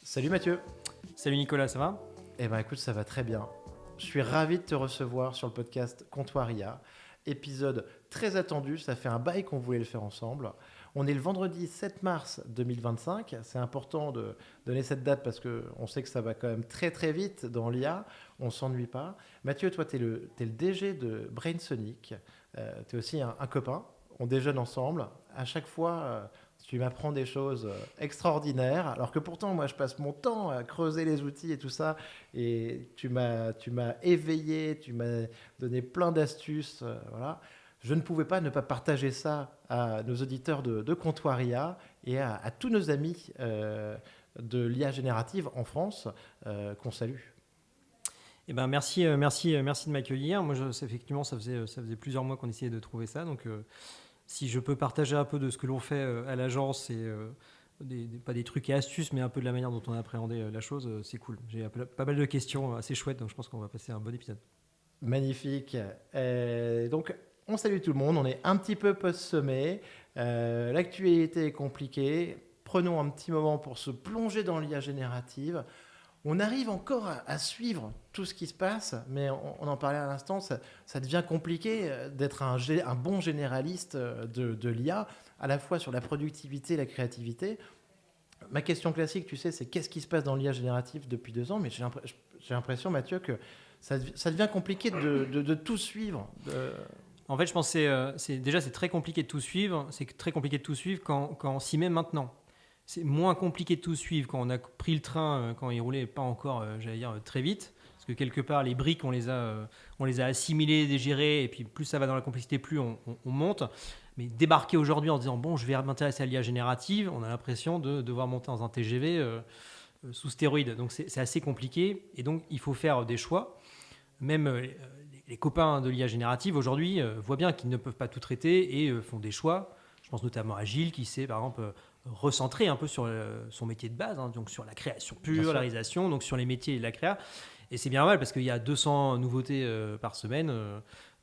Salut Mathieu. Salut Nicolas, ça va? Eh ben écoute, ça va très bien. Je suis ravi de te recevoir sur le podcast Comptoir IA. Épisode très attendu, ça fait un bail qu'on voulait le faire ensemble. On est le vendredi 7 mars 2025. C'est important de donner cette date parce qu'on sait que ça va quand même très très vite dans l'IA. On ne s'ennuie pas. Mathieu, toi, t'es le DG de BrainSonic. Tu es aussi un copain. On déjeune ensemble. À chaque fois, tu m'apprends des choses extraordinaires. Alors que pourtant, moi, je passe mon temps à creuser les outils et tout ça. Et tu m'as éveillé, tu m'as donné plein d'astuces. Voilà. Je ne pouvais pas ne pas partager ça à nos auditeurs de Comptoir IA et à tous nos amis de l'IA générative en France qu'on salue. Eh ben merci de m'accueillir. Moi, effectivement, ça faisait plusieurs mois qu'on essayait de trouver ça. Donc, si je peux partager un peu de ce que l'on fait à l'agence et pas des trucs et astuces, mais un peu de la manière dont on a appréhendé la chose, c'est cool. J'ai pas mal de questions assez chouettes, donc je pense qu'on va passer un bon épisode. Magnifique. Donc, on salue tout le monde. On est un petit peu post-sommet. L'actualité est compliquée. Prenons un petit moment pour se plonger dans l'IA générative. On arrive encore à suivre tout ce qui se passe, mais on en parlait à l'instant, ça devient compliqué d'être un bon généraliste de l'IA, à la fois sur la productivité et la créativité. Ma question classique, tu sais, c'est qu'est-ce qui se passe dans l'IA générative depuis 2 ans, mais j'ai l'impression, Mathieu, que ça devient compliqué de tout suivre. En fait, je pense que c'est très compliqué de tout suivre. C'est très compliqué de tout suivre quand on s'y met maintenant. C'est moins compliqué de tout suivre quand on a pris le train, quand il roulait pas encore, j'allais dire, très vite. Parce que quelque part, les briques, on les a assimilées, digérées, et puis plus ça va dans la complexité, plus on monte. Mais débarquer aujourd'hui en disant, bon, je vais m'intéresser à l'IA générative, on a l'impression de devoir monter dans un TGV sous stéroïdes. Donc c'est assez compliqué, et donc il faut faire des choix. Même les copains de l'IA générative aujourd'hui voient bien qu'ils ne peuvent pas tout traiter et font des choix. Je pense notamment à Gilles qui sait par exemple recentrer un peu sur son métier de base, hein, donc sur la création pure, la réalisation, donc sur les métiers et la créa. Et c'est bien normal parce qu'il y a 200 nouveautés par semaine.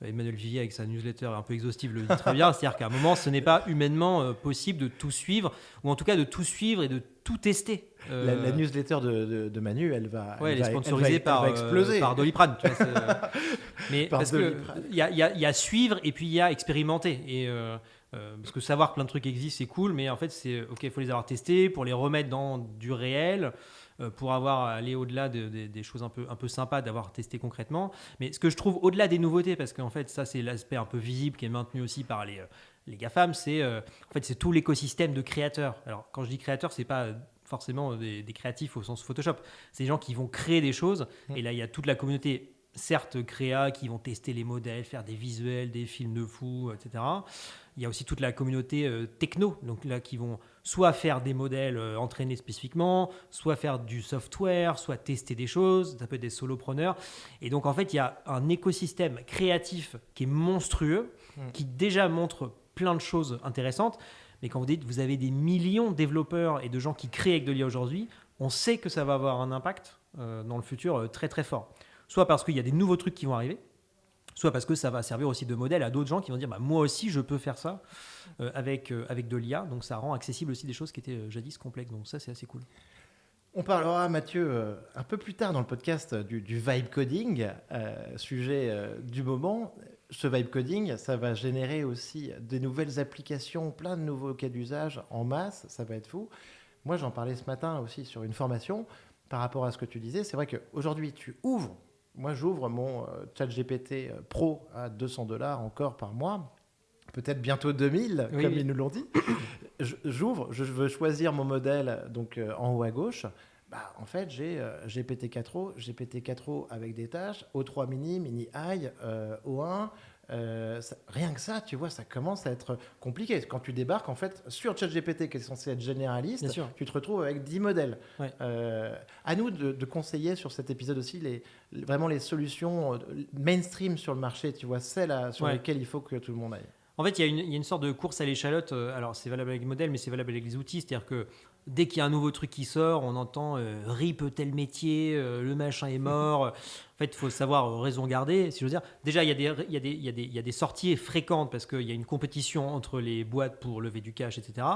Emmanuel Vivier avec sa newsletter un peu exhaustive le dit très bien. C'est-à-dire qu'à un moment, ce n'est pas humainement possible de tout suivre, ou en tout cas de tout suivre et de tout tester. La newsletter de Manu, elle va sponsorisée par exploser. Par Doliprane. Tu vois, mais parce qu'il y a suivre et puis il y a expérimenter. Et parce que savoir que plein de trucs existent, c'est cool, mais en fait, il faut les avoir testés pour les remettre dans du réel, pour aller au-delà des choses un peu sympas d'avoir testé concrètement. Mais ce que je trouve au-delà des nouveautés, parce qu'en fait, ça, c'est l'aspect un peu visible qui est maintenu aussi par les GAFAM, c'est tout l'écosystème de créateurs. Alors, quand je dis créateurs, c'est pas forcément des créatifs au sens Photoshop. C'est des gens qui vont créer des choses. Et là, il y a toute la communauté, certes créa, qui vont tester les modèles, faire des visuels, des films de fous, etc. Il y a aussi toute la communauté techno, donc là qui vont soit faire des modèles entraînés spécifiquement, soit faire du software, soit tester des choses, ça peut être des solopreneurs. Et donc en fait, il y a un écosystème créatif qui est monstrueux, qui déjà montre plein de choses intéressantes. Mais quand vous dites vous avez des millions de développeurs et de gens qui créent avec de l'IA aujourd'hui, on sait que ça va avoir un impact dans le futur très très fort. Soit parce qu'il y a des nouveaux trucs qui vont arriver, soit parce que ça va servir aussi de modèle à d'autres gens qui vont dire moi aussi je peux faire ça avec de l'IA. Donc ça rend accessible aussi des choses qui étaient jadis complexes. Donc ça c'est assez cool. On parlera, Mathieu, un peu plus tard dans le podcast du vibe coding, sujet du moment. Ce vibe coding, ça va générer aussi des nouvelles applications, plein de nouveaux cas d'usage en masse, ça va être fou. Moi, j'en parlais ce matin aussi sur une formation par rapport à ce que tu disais. C'est vrai qu'aujourd'hui, moi j'ouvre mon ChatGPT Pro à $200 encore par mois, peut-être bientôt 2000, oui, comme ils nous l'ont dit. J'ouvre, je veux choisir mon modèle donc en haut à gauche. En fait, j'ai GPT-4o, GPT-4o avec des tâches, O3 mini, mini high, O1. Rien que ça, tu vois, ça commence à être compliqué. Quand tu débarques, en fait, sur ChatGPT, qui est censé être généraliste, tu te retrouves avec 10 modèles. Ouais. À nous de conseiller sur cet épisode aussi vraiment les solutions mainstream sur le marché, tu vois, celles sur lesquelles il faut que tout le monde aille. En fait, il y a une sorte de course à l'échalote. Alors, c'est valable avec les modèles, mais c'est valable avec les outils. C'est-à-dire que dès qu'il y a un nouveau truc qui sort, on entend RIP tel métier, le machin est mort. En fait, il faut savoir raison garder, si je veux dire. Déjà, il y a des sorties fréquentes parce qu'il y a une compétition entre les boîtes pour lever du cash, etc.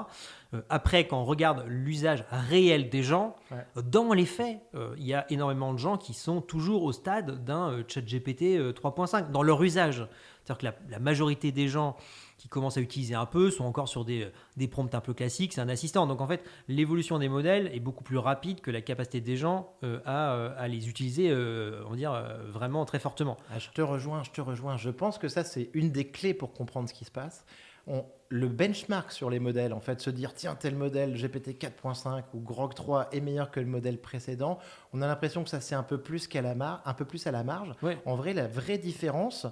Après, quand on regarde l'usage réel des gens, dans les faits, il y a énormément de gens qui sont toujours au stade d'un ChatGPT 3.5 dans leur usage. C'est-à-dire que la majorité des gens qui commencent à utiliser un peu sont encore sur des prompts un peu classiques, c'est un assistant. Donc en fait, l'évolution des modèles est beaucoup plus rapide que la capacité des gens à les utiliser, on va dire, vraiment très fortement. Je te rejoins. Je pense que ça, c'est une des clés pour comprendre ce qui se passe. Le benchmark sur les modèles, en fait, se dire tiens, tel modèle GPT 4.5 ou Grok 3 est meilleur que le modèle précédent, on a l'impression que ça c'est un peu plus à la marge. Ouais. En vrai, la vraie différence,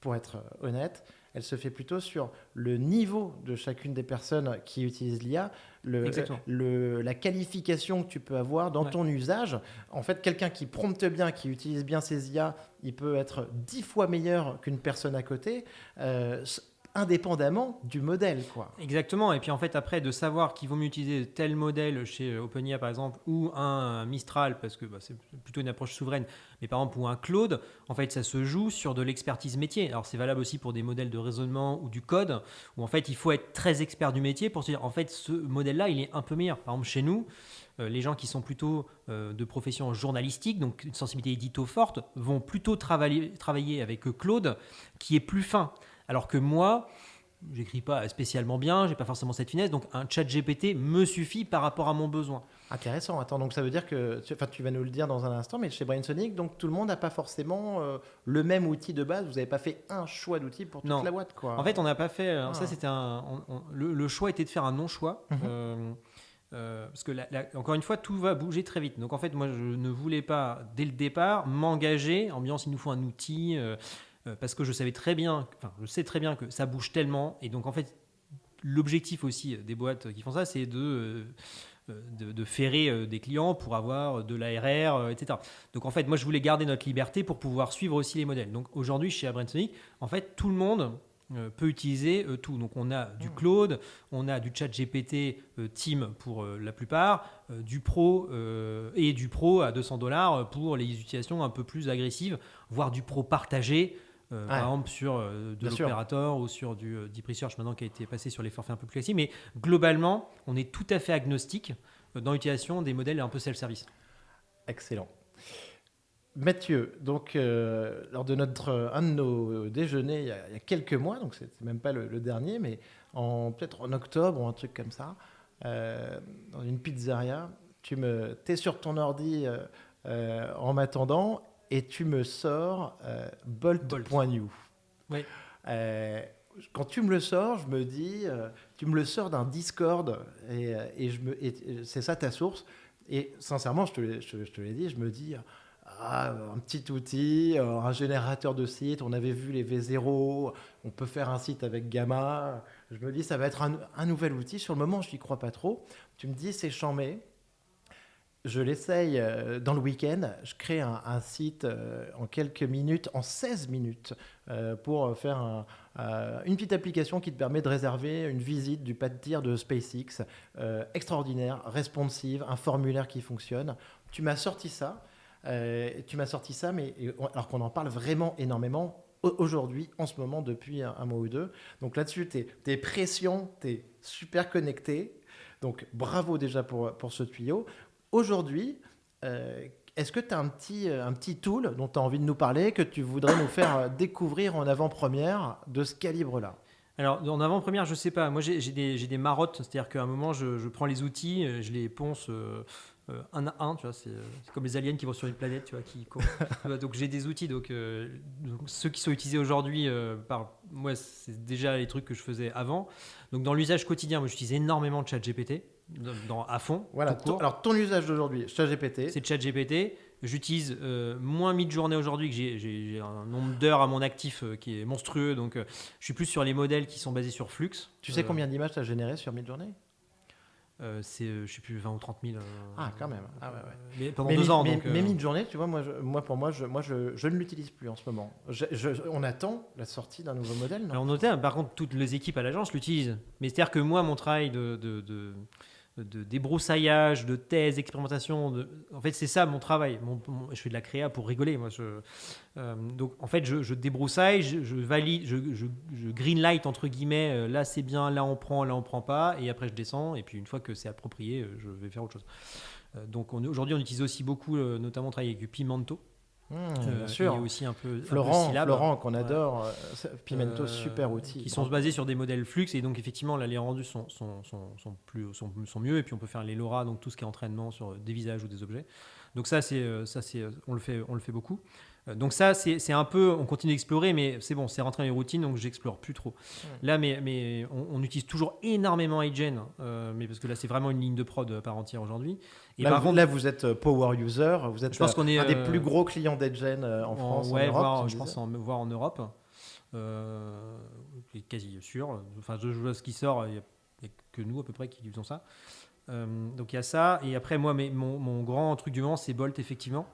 pour être honnête, elle se fait plutôt sur le niveau de chacune des personnes qui utilisent l'IA, la qualification que tu peux avoir dans ton usage. En fait, quelqu'un qui prompte bien, qui utilise bien ses IA, il peut être 10 fois meilleur qu'une personne à côté, indépendamment du modèle, quoi. Exactement. Et puis en fait, après, de savoir qu'il vaut mieux utiliser tel modèle chez OpenAI, par exemple, ou un Mistral, parce que c'est plutôt une approche souveraine, mais par exemple, ou un Claude, en fait, ça se joue sur de l'expertise métier. Alors, c'est valable aussi pour des modèles de raisonnement ou du code, où en fait, il faut être très expert du métier pour se dire, en fait, ce modèle-là, il est un peu meilleur. Par exemple, chez nous, les gens qui sont plutôt de profession journalistique, donc une sensibilité édito forte, vont plutôt travailler avec Claude, qui est plus fin. Alors que moi, j'écris pas spécialement bien, j'ai pas forcément cette finesse, donc un chat GPT me suffit par rapport à mon besoin. Intéressant. Attends, donc ça veut dire que, tu vas nous le dire dans un instant, mais chez Brainsonic, donc tout le monde n'a pas forcément le même outil de base. Vous n'avez pas fait un choix d'outil pour toute la boîte, quoi. En fait, on n'a pas fait. Ça, c'était le choix était de faire un non-choix. Parce que encore une fois, tout va bouger très vite. Donc en fait, moi, je ne voulais pas dès le départ m'engager en me disant s'il nous faut un outil. Parce que je sais très bien que ça bouge tellement. Et donc, en fait, l'objectif aussi des boîtes qui font ça, c'est de ferrer des clients pour avoir de l'ARR, etc. Donc, en fait, moi, je voulais garder notre liberté pour pouvoir suivre aussi les modèles. Donc, aujourd'hui, chez Brainsonic, en fait, tout le monde peut utiliser tout. Donc, on a du Claude, on a du chat GPT Team pour la plupart, du Pro et du Pro à $200 pour les utilisations un peu plus agressives, voire du Pro partagé. Par exemple sur de l'opérateur ou sur du Deep Research maintenant qui a été passé sur les forfaits un peu plus classiques. Mais globalement, on est tout à fait agnostique dans l'utilisation des modèles un peu self-service. Excellent. Mathieu, donc lors de un de nos déjeuners il y a quelques mois, donc c'est même pas le dernier, mais peut-être en octobre ou un truc comme ça, dans une pizzeria, t'es sur ton ordi en m'attendant et tu me sors Bolt.new. Oui. Quand tu me le sors, je me dis, tu me le sors d'un Discord et c'est ça ta source. Et sincèrement, je te l'ai dit, je me dis, un petit outil, un générateur de site, on avait vu les V0, on peut faire un site avec Gamma. Je me dis, ça va être un nouvel outil. Sur le moment, je n'y crois pas trop. Tu me dis, c'est chambé. Je l'essaye dans le week-end. Je crée un site en quelques minutes, en 16 minutes, pour faire une petite application qui te permet de réserver une visite du pas de tir de SpaceX. Extraordinaire, responsive, un formulaire qui fonctionne. Tu m'as sorti ça, mais alors qu'on en parle vraiment énormément aujourd'hui, en ce moment, depuis un mois ou deux. Donc là-dessus, t'es pression, t'es super connecté. Donc bravo déjà pour ce tuyau. Aujourd'hui, est-ce que tu as un petit tool dont tu as envie de nous parler, que tu voudrais nous faire découvrir en avant-première de ce calibre-là? Alors, en avant-première, je ne sais pas. Moi, j'ai des marottes. C'est-à-dire qu'à un moment, je prends les outils, je les ponce un à un. Tu vois, c'est comme les aliens qui vont sur une planète. Tu vois, donc, j'ai des outils. Donc, ceux qui sont utilisés aujourd'hui par moi, c'est déjà les trucs que je faisais avant. Donc, dans l'usage quotidien, moi, j'utilise énormément de ChatGPT. À fond. Voilà. Alors, ton usage d'aujourd'hui, ChatGPT. C'est ChatGPT. J'utilise moins mid-journée aujourd'hui, que j'ai un nombre d'heures à mon actif qui est monstrueux. Donc, je suis plus sur les modèles qui sont basés sur Flux. Tu sais combien d'images tu as généré sur mid-journée ? c'est, je sais plus, 20 ou 30 000. Quand même. Mais pendant 2 ans. Mais Midjourney, tu vois, pour moi, je ne l'utilise plus en ce moment. On attend la sortie d'un nouveau modèle. Non, alors, noté, par contre, toutes les équipes à l'agence l'utilisent. Mais c'est-à-dire que moi, mon travail de débroussaillage, de thèse, d'expérimentation, en fait, c'est ça mon travail. Je fais de la créa pour rigoler. Moi, donc, en fait, je débroussaille, je valide, je greenlight entre guillemets. Là, c'est bien, là, on prend pas. Et après, je descends. Et puis, une fois que c'est approprié, je vais faire autre chose. Donc, aujourd'hui, on utilise aussi beaucoup, notamment, on travaille avec du Pimento. Bien sûr. Il y a aussi un peu Florent qu'on adore, Pimento, super outil. Qui sont basés sur des modèles Flux, et donc effectivement là les rendus sont mieux, et puis on peut faire les LoRa, donc tout ce qui est entraînement sur des visages ou des objets. Donc ça on le fait beaucoup. Donc ça c'est un peu, on continue d'explorer, mais c'est bon, c'est rentré dans les routines, donc j'explore plus trop. Là mais on utilise toujours énormément iGen, mais parce que là c'est vraiment une ligne de prod à part entière aujourd'hui. Et là vous êtes power user, vous êtes un des plus gros clients d'Edgen en France, en Europe. Je pense voir en Europe, quasi sûr. Enfin je vois ce qui sort, il n'y a que nous à peu près qui faisons ça. Donc il y a ça, et après moi mon grand truc du moment c'est Bolt, effectivement.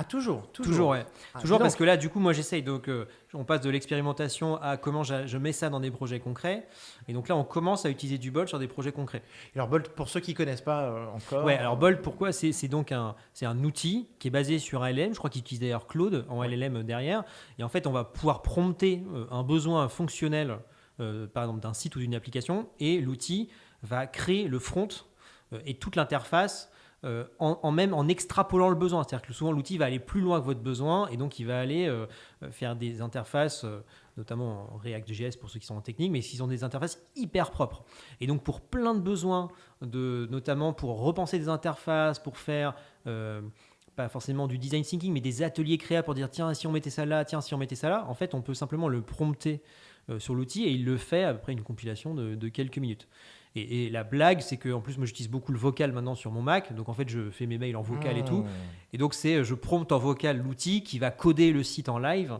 Toujours, ouais. Toujours, parce que là, du coup, moi, j'essaye. Donc, on passe de l'expérimentation à comment je mets ça dans des projets concrets. Et donc là, on commence à utiliser du Bolt sur des projets concrets. Alors, Bolt, pour ceux qui ne connaissent pas encore. Ouais, alors Bolt, pourquoi ? C'est donc un outil qui est basé sur LLM. Je crois qu'il utilise d'ailleurs Claude en LLM derrière. Et en fait, on va pouvoir prompter un besoin fonctionnel, par exemple, d'un site ou d'une application. Et l'outil va créer le front et toute l'interface. En extrapolant le besoin, c'est-à-dire que souvent l'outil va aller plus loin que votre besoin, et donc il va aller faire des interfaces, notamment en React.js pour ceux qui sont en technique, mais ils ont des interfaces hyper propres. Et donc pour plein de besoins, notamment pour repenser des interfaces, pour faire pas forcément du design thinking, mais des ateliers créa pour dire tiens si on mettait ça là, tiens si on mettait ça là, en fait on peut simplement le prompter sur l'outil, et il le fait après une compilation de quelques minutes. Et la blague, c'est qu'en plus, moi, j'utilise beaucoup le vocal maintenant sur mon Mac. Donc, en fait, je fais mes mails en vocal et tout. Et donc, je prompte en vocal l'outil qui va coder le site en live.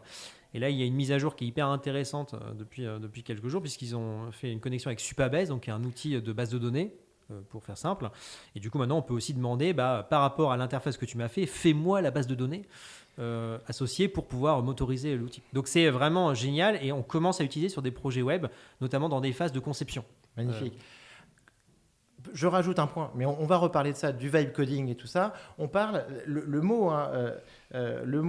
Et là, il y a une mise à jour qui est hyper intéressante depuis quelques jours, puisqu'ils ont fait une connexion avec Supabase, donc un outil de base de données, pour faire simple. Et du coup, maintenant, on peut aussi demander, par rapport à l'interface que tu m'as fait, fais-moi la base de données associée pour pouvoir motoriser l'outil. Donc, c'est vraiment génial, et on commence à l'utiliser sur des projets web, notamment dans des phases de conception. Magnifique. Je rajoute un point, mais on va reparler de ça, du vibe coding et tout ça. On parle, le mot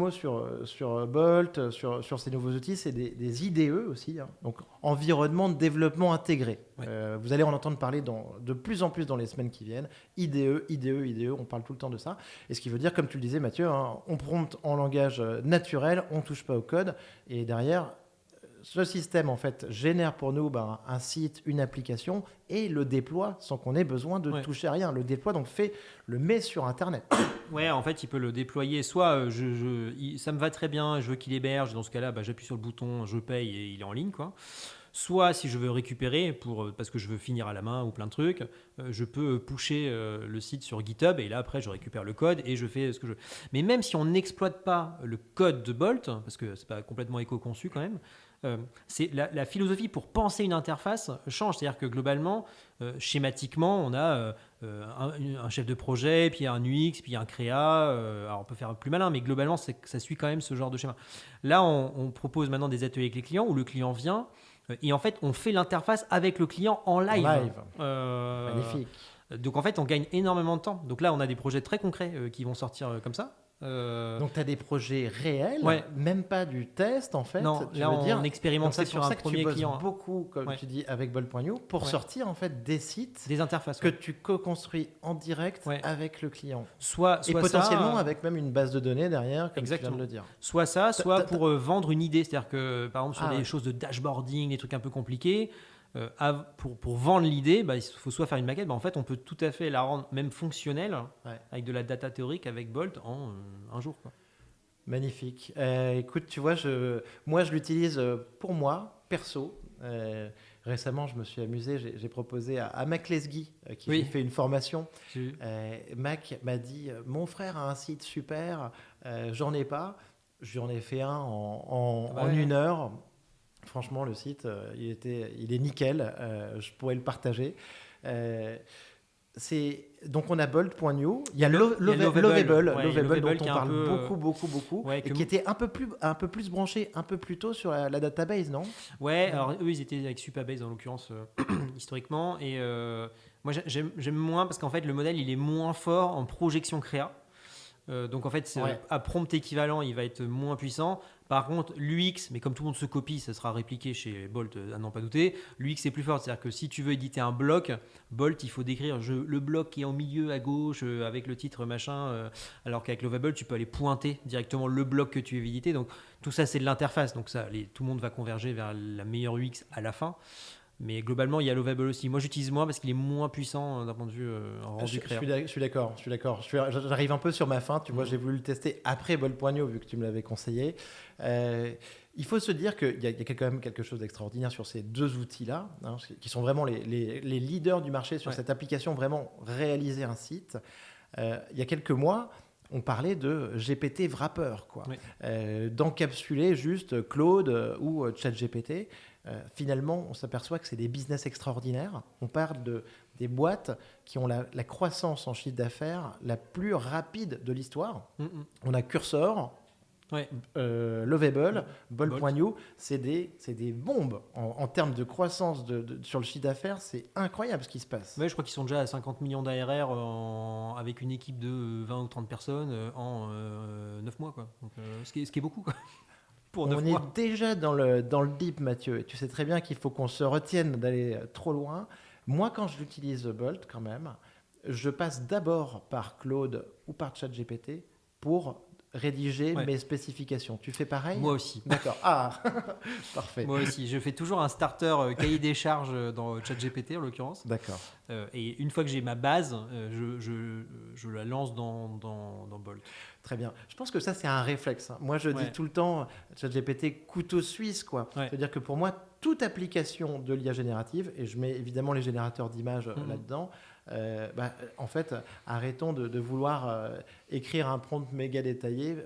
sur Bolt, sur ces nouveaux outils, c'est des IDE aussi, hein. Donc environnement de développement intégré. Ouais. Vous allez en entendre parler de plus en plus dans les semaines qui viennent. IDE, on parle tout le temps de ça. Et ce qui veut dire, comme tu le disais Mathieu, hein, on prompte en langage naturel, on ne touche pas au code, et derrière, ce système en fait génère pour nous un site, une application, et le déploie sans qu'on ait besoin de toucher à rien. Le déploie, donc le met sur Internet. Ouais, en fait, il peut le déployer. Soit ça me va très bien, je veux qu'il héberge. Dans ce cas-là, j'appuie sur le bouton, je paye et il est en ligne, quoi. Soit si je veux récupérer parce que je veux finir à la main ou plein de trucs, je peux pusher le site sur GitHub, et là après je récupère le code et je fais ce que je veux. Mais même si on n'exploite pas le code de Bolt, parce que c'est pas complètement éco-conçu quand même, c'est la philosophie pour penser une interface change. C'est-à-dire que globalement, schématiquement, on a un chef de projet, puis un UX, puis un créa. Alors on peut faire plus malin, mais globalement, ça suit quand même ce genre de schéma. Là, on propose maintenant des ateliers avec les clients où le client vient. Et en fait, on fait l'interface avec le client en live. Magnifique. Donc en fait, on gagne énormément de temps. Donc là, on a des projets très concrets qui vont sortir comme ça. Donc tu as des projets réels, même pas du test en fait. Non, là on expérimente ça sur un premier client. Tu beaucoup, comme tu dis, avec Bolt.io pour sortir en fait des sites, des interfaces que tu co-construis en direct avec le client. Et potentiellement avec même une base de données derrière, comme tu viens de le dire. Soit ça, soit pour vendre une idée. C'est-à-dire que par exemple sur des choses de dashboarding, des trucs un peu compliqués, pour vendre l'idée, il faut soit faire une maquette. En fait, on peut tout à fait la rendre même fonctionnelle avec de la data théorique avec Bolt en un jour, quoi. Magnifique. Écoute, tu vois, moi je l'utilise pour moi, perso. Récemment, je me suis amusé, j'ai proposé à Mac Lesguy, qui fait une formation. Mac m'a dit, mon frère a un site super, j'en ai pas. J'en ai fait un en 1 heure. Franchement, le site, il est nickel. Je pourrais le partager. Donc on a Bolt.new, il y a Lovable dont on parle beaucoup, ouais, et qui était un peu plus branché un peu plus tôt sur la database, non? Ouais, alors eux ils étaient avec Supabase en l'occurrence historiquement, et moi j'aime moins parce qu'en fait le modèle il est moins fort en projection créa. Donc en fait, à prompt équivalent, il va être moins puissant. Par contre, l'UX, mais comme tout le monde se copie, ça sera répliqué chez Bolt, à n'en pas douter. L'UX est plus fort, c'est-à-dire que si tu veux éditer un bloc, Bolt, il faut décrire le bloc qui est en milieu à gauche avec le titre machin, alors qu'avec Lovable, tu peux aller pointer directement le bloc que tu veux éditer. Donc tout ça, c'est de l'interface. Donc ça, tout le monde va converger vers la meilleure UX à la fin. Mais globalement, il y a Lovable aussi. Moi, j'utilise moins parce qu'il est moins puissant d'un point de vue rendu créa. Je suis d'accord. J'arrive un peu sur ma fin. Tu vois, j'ai voulu le tester après Bolt.new vu que tu me l'avais conseillé. Il faut se dire qu'il y a quand même quelque chose d'extraordinaire sur ces deux outils-là, hein, qui sont vraiment les leaders du marché sur cette application, vraiment réaliser un site. Il y a quelques mois, on parlait de GPT wrapper, quoi. D'encapsuler juste Claude ou ChatGPT. Finalement, on s'aperçoit que c'est des business extraordinaires. On parle des boîtes qui ont la croissance en chiffre d'affaires la plus rapide de l'histoire. On a Cursor, Lovable, Bolt.new, c'est des bombes en termes de croissance sur le chiffre d'affaires. C'est incroyable ce qui se passe. Ouais, je crois qu'ils sont déjà à 50 millions d'ARR avec une équipe de 20 ou 30 personnes en 9 mois, quoi. Donc, ce qui est beaucoup, quoi. On est déjà dans le deep, Mathieu, et tu sais très bien qu'il faut qu'on se retienne d'aller trop loin. Moi, quand j'utilise Bolt, quand même, je passe d'abord par Claude ou par ChatGPT pour rédiger mes spécifications. Tu fais pareil? Moi aussi. D'accord. Parfait. Moi aussi. Je fais toujours un starter cahier des charges dans ChatGPT, en l'occurrence. D'accord. Et une fois que j'ai ma base, je la lance dans Bolt. Très bien. Je pense que ça, c'est un réflexe, hein. Moi, je dis tout le temps, ChatGPT, couteau suisse, quoi. C'est-à-dire que pour moi, toute application de l'IA générative, et je mets évidemment les générateurs d'images là-dedans, en fait, arrêtons de vouloir écrire un prompt méga détaillé.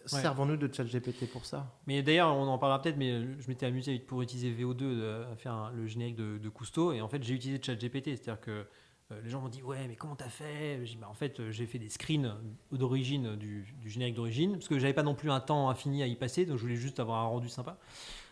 Servons-nous de ChatGPT pour ça. Mais d'ailleurs, on en parlera peut-être, mais je m'étais amusé pour utiliser VO2 à faire le générique de Cousteau, et en fait, j'ai utilisé ChatGPT, c'est-à-dire que les gens m'ont dit ouais mais comment t'as fait? J'ai dit, en fait j'ai fait des screens d'origine du générique d'origine parce que j'avais pas non plus un temps infini à y passer, donc je voulais juste avoir un rendu sympa.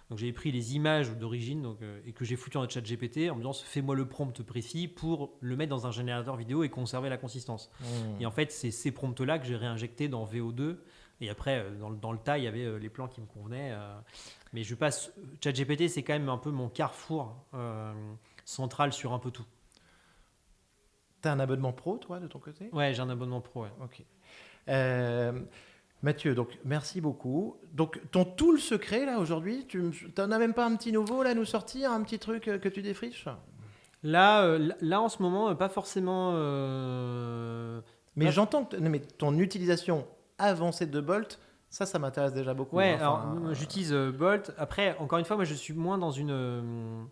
Donc j'ai pris les images d'origine et que j'ai foutu en chat GPT en me disant fais-moi le prompt précis pour le mettre dans un générateur vidéo et conserver la consistance. Et en fait c'est ces prompts là que j'ai réinjectés dans VO2 et après dans le tas il y avait les plans qui me convenaient. Mais je passe chat GPT, c'est quand même un peu mon carrefour central sur un peu tout. T'as un abonnement pro, toi, de ton côté? Ouais, j'ai un abonnement pro, ouais. Ok. Mathieu, donc merci beaucoup. Donc ton tool secret, là, aujourd'hui, t'en as même pas un petit nouveau, là, à nous sortir, un petit truc que tu défriches? Là, en ce moment, pas forcément... Mais j'entends que ton utilisation avancée de Bolt, ça m'intéresse déjà beaucoup. Ouais, alors j'utilise Bolt. Après, encore une fois, moi, je suis moins dans une...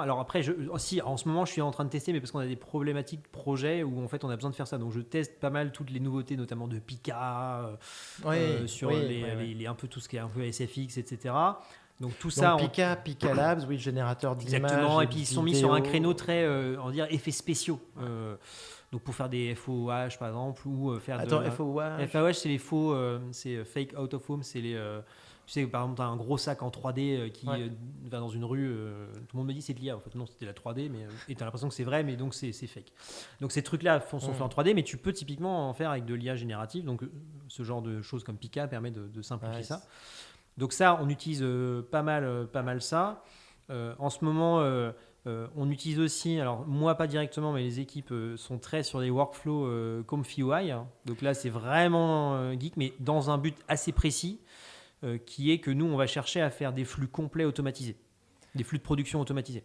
Alors après, aussi, en ce moment, je suis en train de tester, mais parce qu'on a des problématiques de projet où en fait, on a besoin de faire ça. Donc, je teste pas mal toutes les nouveautés, notamment de Pika, sur un peu tout ce qui est un peu SFX, etc. Donc tout ça. Pika Labs, oui, générateur d'images. Exactement. Et puis ils sont mis sur un créneau très, on va dire, effets spéciaux. Donc pour faire des FOH par exemple ou faire. Attends, FOH. FOH, c'est les faux, c'est fake out of home, c'est les. Tu sais, par exemple, tu as un gros sac en 3D qui va dans une rue. Tout le monde me dit c'est de l'IA. En fait, non, c'était la 3D. Et tu as l'impression que c'est vrai, mais donc c'est fake. Donc ces trucs-là sont faits en 3D, mais tu peux typiquement en faire avec de l'IA générative. Donc ce genre de choses comme Pika permet de simplifier ça. Donc ça, on utilise pas mal ça. En ce moment, on utilise aussi, alors moi pas directement, mais les équipes sont très sur des workflows ComfyUI. Donc là, c'est vraiment geek, mais dans un but assez précis. Qui est que nous, on va chercher à faire des flux complets automatisés, des flux de production automatisés.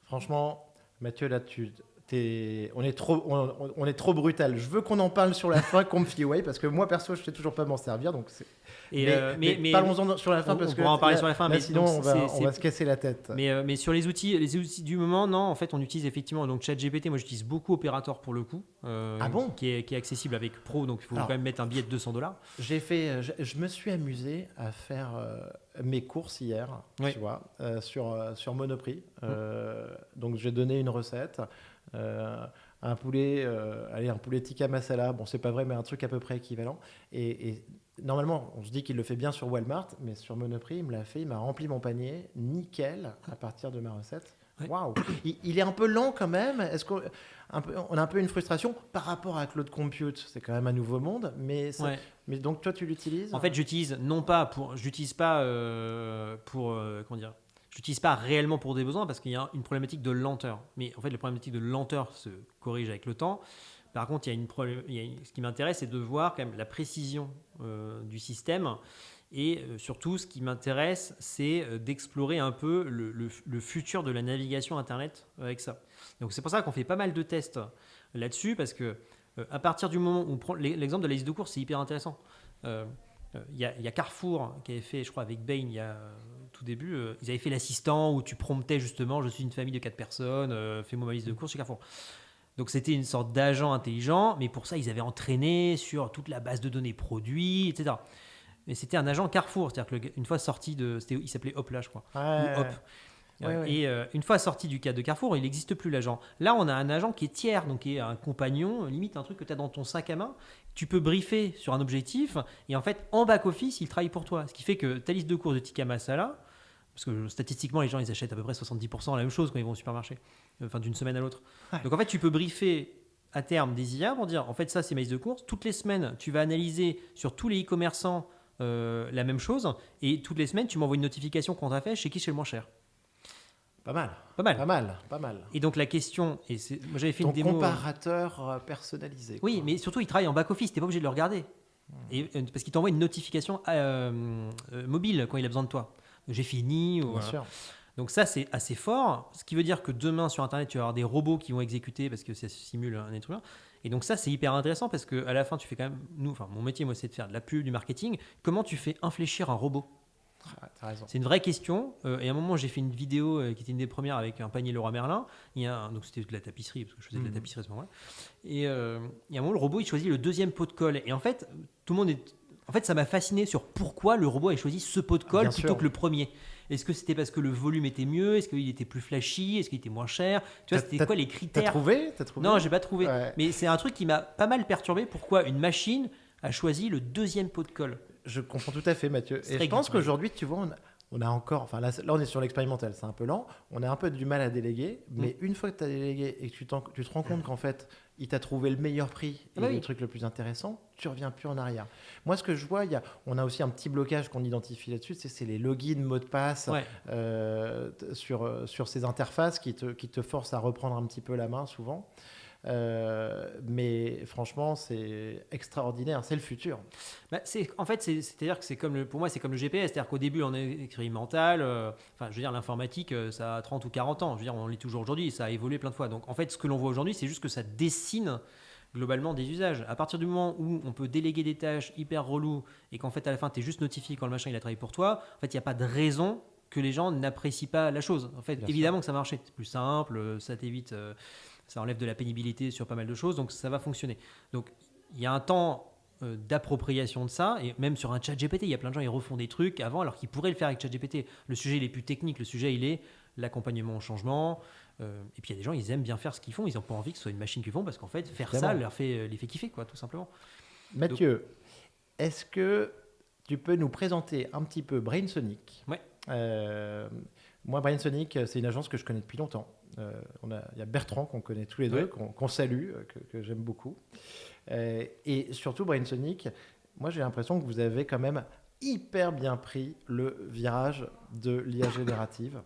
Franchement, Mathieu, là, on est trop brutal. Je veux qu'on en parle sur la fin, ComfyUI, parce que moi, perso, je ne sais toujours pas m'en servir. Donc mais parlons-en sur la fin, parce que en parler sur la fin, mais sinon, on va se casser la tête. Mais sur les outils du moment, non, en fait, on utilise effectivement donc ChatGPT. Moi, j'utilise beaucoup Operator pour le coup, qui est accessible avec Pro, donc il faut quand même mettre un billet de $200. Je me suis amusé à faire mes courses hier, Oui. tu vois, sur Monoprix. Donc j'ai donné une recette. Un poulet, un poulet tikka masala. Bon, c'est pas vrai, mais un truc à peu près équivalent. Et normalement, on se dit qu'il le fait bien sur Walmart, mais sur Monoprix, il me l'a fait. Il m'a rempli mon panier, nickel, à partir de ma recette. Ouais. Waouh. Il est un peu lent quand même. On a un peu une frustration par rapport à Cloud Compute. C'est quand même un nouveau monde, mais Ouais. mais donc toi, tu l'utilises? En fait, j'utilise pas comment dire, j'utilise pas réellement pour des besoins parce qu'il y a une problématique de lenteur. Mais en fait, la problématique de lenteur se corrige avec le temps. Par contre, ce qui m'intéresse, c'est de voir quand même la précision du système. Et surtout, ce qui m'intéresse, c'est d'explorer un peu le futur de la navigation Internet avec ça. Donc c'est pour ça qu'on fait pas mal de tests là-dessus, parce que à partir du moment où on prend l'exemple de la liste de courses, c'est hyper intéressant. Il y a Carrefour qui avait fait, je crois, avec Bain, il y a tout début, ils avaient fait l'assistant où tu promptais justement, je suis une famille de 4 personnes, fais-moi ma liste de courses chez Carrefour. Donc c'était une sorte d'agent intelligent, mais pour ça, ils avaient entraîné sur toute la base de données produits, etc. Mais c'était un agent Carrefour, c'est-à-dire qu'une fois sorti il s'appelait Hop là, je crois, ou Hop. Ouais. Et une fois sorti du cadre de Carrefour, il n'existe plus l'agent. Là, on a un agent qui est tiers, donc qui est un compagnon, limite un truc que tu as dans ton sac à main. Tu peux briefer sur un objectif, et en fait, en back-office, il travaille pour toi. Ce qui fait que ta liste de courses de tikka masala, parce que statistiquement, les gens, ils achètent à peu près 70% la même chose quand ils vont au supermarché, enfin d'une semaine à l'autre. Ouais. Donc en fait, tu peux briefer à terme des IA pour dire, en fait, ça, c'est ma liste de courses. Toutes les semaines, tu vas analyser sur tous les e-commerçants la même chose, et toutes les semaines, tu m'envoies une notification qu'on t'a fait chez qui c'est le moins cher. Pas mal. Pas mal. Pas mal. Pas mal. Et donc la question, moi j'avais fait Ton une démo. comparateur personnalisé. Oui, quoi. mais surtout il travaille en back-office, t'es pas obligé de le regarder. Et, parce qu'il t'envoie une notification mobile quand il a besoin de toi. J'ai fini. Bien sûr. Donc ça c'est assez fort, ce qui veut dire que demain sur Internet tu vas avoir des robots qui vont exécuter parce que ça simule un être humain. Et donc ça c'est hyper intéressant parce qu'à la fin tu fais quand même, mon métier moi c'est de faire de la pub, du marketing. Comment tu fais infléchir un robot ? T'as raison. C'est une vraie question. Et à un moment, j'ai fait une vidéo qui était une des premières avec un panier Leroy Merlin. Donc c'était de la tapisserie, parce que je faisais de la tapisserie à ce moment-là. Et à un moment, le robot, il choisit le deuxième pot de colle. Et en fait, tout le monde est. En fait, ça m'a fasciné sur pourquoi le robot a choisi ce pot de colle plutôt que le premier. Est-ce que c'était parce que le volume était mieux ? Est-ce qu'il était plus flashy ? Est-ce qu'il était moins cher ? Tu vois, c'était quoi les critères ? T'as trouvé Non, j'ai pas trouvé. Ouais. Mais c'est un truc qui m'a pas mal perturbé. Pourquoi une machine a choisi le deuxième pot de colle ? Je comprends tout à fait, Mathieu. C'est Et très je pense geek, qu'aujourd'hui, tu vois, on a encore. Enfin, là, on est sur l'expérimental, c'est un peu lent. On a un peu du mal à déléguer. Mais une fois que tu as délégué et que tu te rends compte qu'en fait, il t'a trouvé le meilleur prix et le truc le plus intéressant, tu reviens plus en arrière. Moi, ce que je vois, on a aussi un petit blocage qu'on identifie là-dessus, c'est les logins, mots de passe sur ces interfaces qui te forcent à reprendre un petit peu la main souvent. Mais franchement, c'est extraordinaire, c'est le futur. En fait, c'est-à-dire que pour moi, c'est comme le GPS, c'est-à-dire qu'au début, on est expérimental. Je veux dire, l'informatique, ça a 30 ou 40 ans. Je veux dire, on l'est toujours aujourd'hui, ça a évolué plein de fois. Donc, en fait, ce que l'on voit aujourd'hui, c'est juste que ça dessine globalement des usages. À partir du moment où on peut déléguer des tâches hyper reloues et qu'en fait, à la fin, tu es juste notifié quand le machin il a travaillé pour toi, en fait, il n'y a pas de raison que les gens n'apprécient pas la chose. En fait, évidemment que ça va marcher. C'est plus simple, ça t'évite. Ça enlève de la pénibilité sur pas mal de choses, donc ça va fonctionner. Donc il y a un temps d'appropriation de ça, et même sur un chat GPT, il y a plein de gens qui refont des trucs avant alors qu'ils pourraient le faire avec chat GPT. Le sujet il est plus technique, le sujet il est l'accompagnement au changement, et puis il y a des gens, ils aiment bien faire ce qu'ils font, ils n'ont pas envie que ce soit une machine qu'ils font, parce qu'en fait faire ça les fait kiffer, quoi, tout simplement. Mathieu, est-ce que tu peux nous présenter un petit peu BrainSonic ? Ouais. Moi, BrainSonic, c'est une agence que je connais depuis longtemps. Il y a Bertrand qu'on connaît tous les deux, qu'on salue, que j'aime beaucoup. Et surtout, BrainSonic, moi j'ai l'impression que vous avez quand même hyper bien pris le virage de l'IA générative.